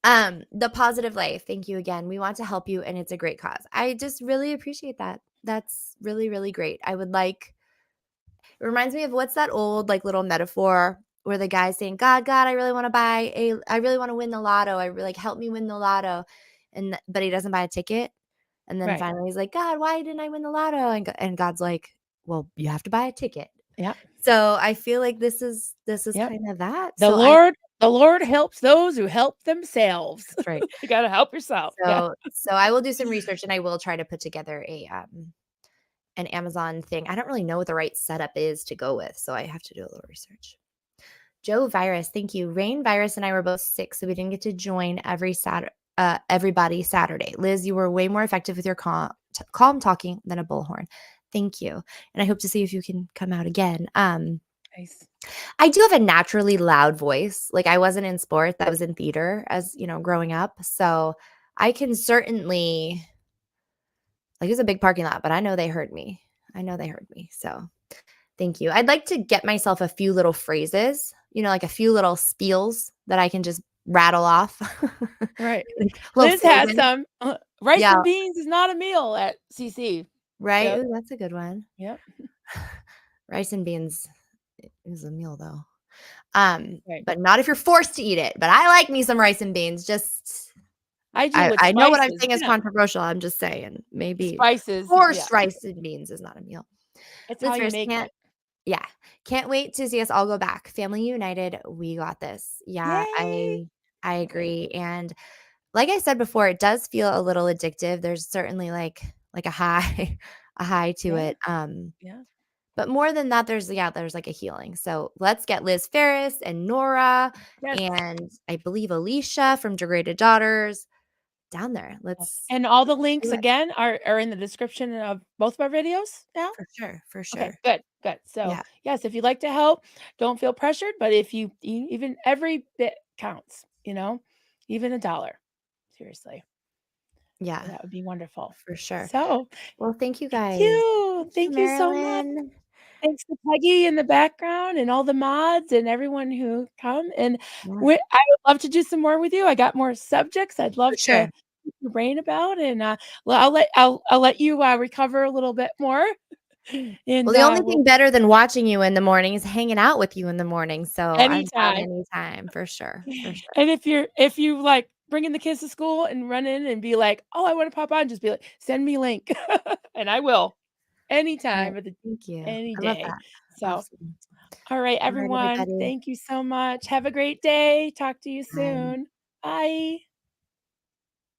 Uh, the positive life. Thank you again. We want to help you, and it's a great cause. I just really appreciate that. That's really, really great. I would like It reminds me of what's that old, like, little metaphor where the guy's saying, "God, God, I really wanna win the lotto. Like, help me win the lotto." But he doesn't buy a ticket. And then Right. finally he's like, "God, why didn't I win the lotto?" And God's like, "Well, you have to buy a ticket." Yep. So I feel like this is Yep. kind of that. The So I Lord the Lord helps those who help themselves. That's right. You gotta help yourself. Yeah. So I will do some research and I will try to put together an Amazon thing. I don't really know what the right setup is to go with, so I have to do a little research. Joe Virus, thank you. Rain Virus and I were both sick, so we didn't get to join everybody Saturday. Liz, you were way more effective with your calm talking than a bullhorn. Thank you. And I hope to see if you can come out again. Nice. I do have a naturally loud voice. Like, I wasn't in sports, I was in theater as, growing up. So I can certainly, like, it was a big parking lot, but I know they heard me. So thank you. I'd like to get myself a few little phrases, like a few little spiels that I can just rattle off. Right. Like, little Liz has slogans. some, rice Yeah, and beans is not a meal at CC. right? Yep. Ooh, that's a good one. Yep. Rice and beans is a meal though. Right. But not if you're forced to eat it. But I like me some rice and beans. Just I do with I know what I'm spices, saying is controversial. I'm just saying maybe spices, yeah. forced rice and beans is not a meal. It's how Liz you Ferris make can't it. Yeah. Can't wait to see us all go back. Family united. We got this. Yeah, Yay! I agree. And like I said before, it does feel a little addictive. There's certainly like a high a high to Yeah, it. yeah. But more than that, there's like a healing. So let's get Liz Ferris and Nora Yes. and I believe Elysia from Dergraded Daughters down there. And all the Let's links do it. again are in the description of both of our videos now? For sure. For Okay, sure. good, good. So, Yeah. yes, if you'd like to help, don't feel pressured, but if even every bit counts, even $1. Seriously. So Yeah. that would be wonderful. For sure. So, Well, thank you thank guys. you. Thank you, Thank you so much. Marilyn. Thanks to Peggy in the background and all the mods and everyone who come, and Yeah, I would love to do some more with you. I got more subjects I'd for love sure. to pick your brain about, and, well, I'll let you, recover a little bit more, Well, and, the only we'll thing better than watching you in the morning is hanging out with you in the morning, so I'm down anytime. anytime, for sure, for sure. And if you, like, bringing the kids to school and run in and be like, "Oh, I wanna pop on," just be like, "Send me link," and I will, Alright, anytime of the thank you. any I love day. that. So, Awesome. all right, Alright, everyone, everybody. thank you so much. Have a great day. Talk to you Bye. soon. Bye.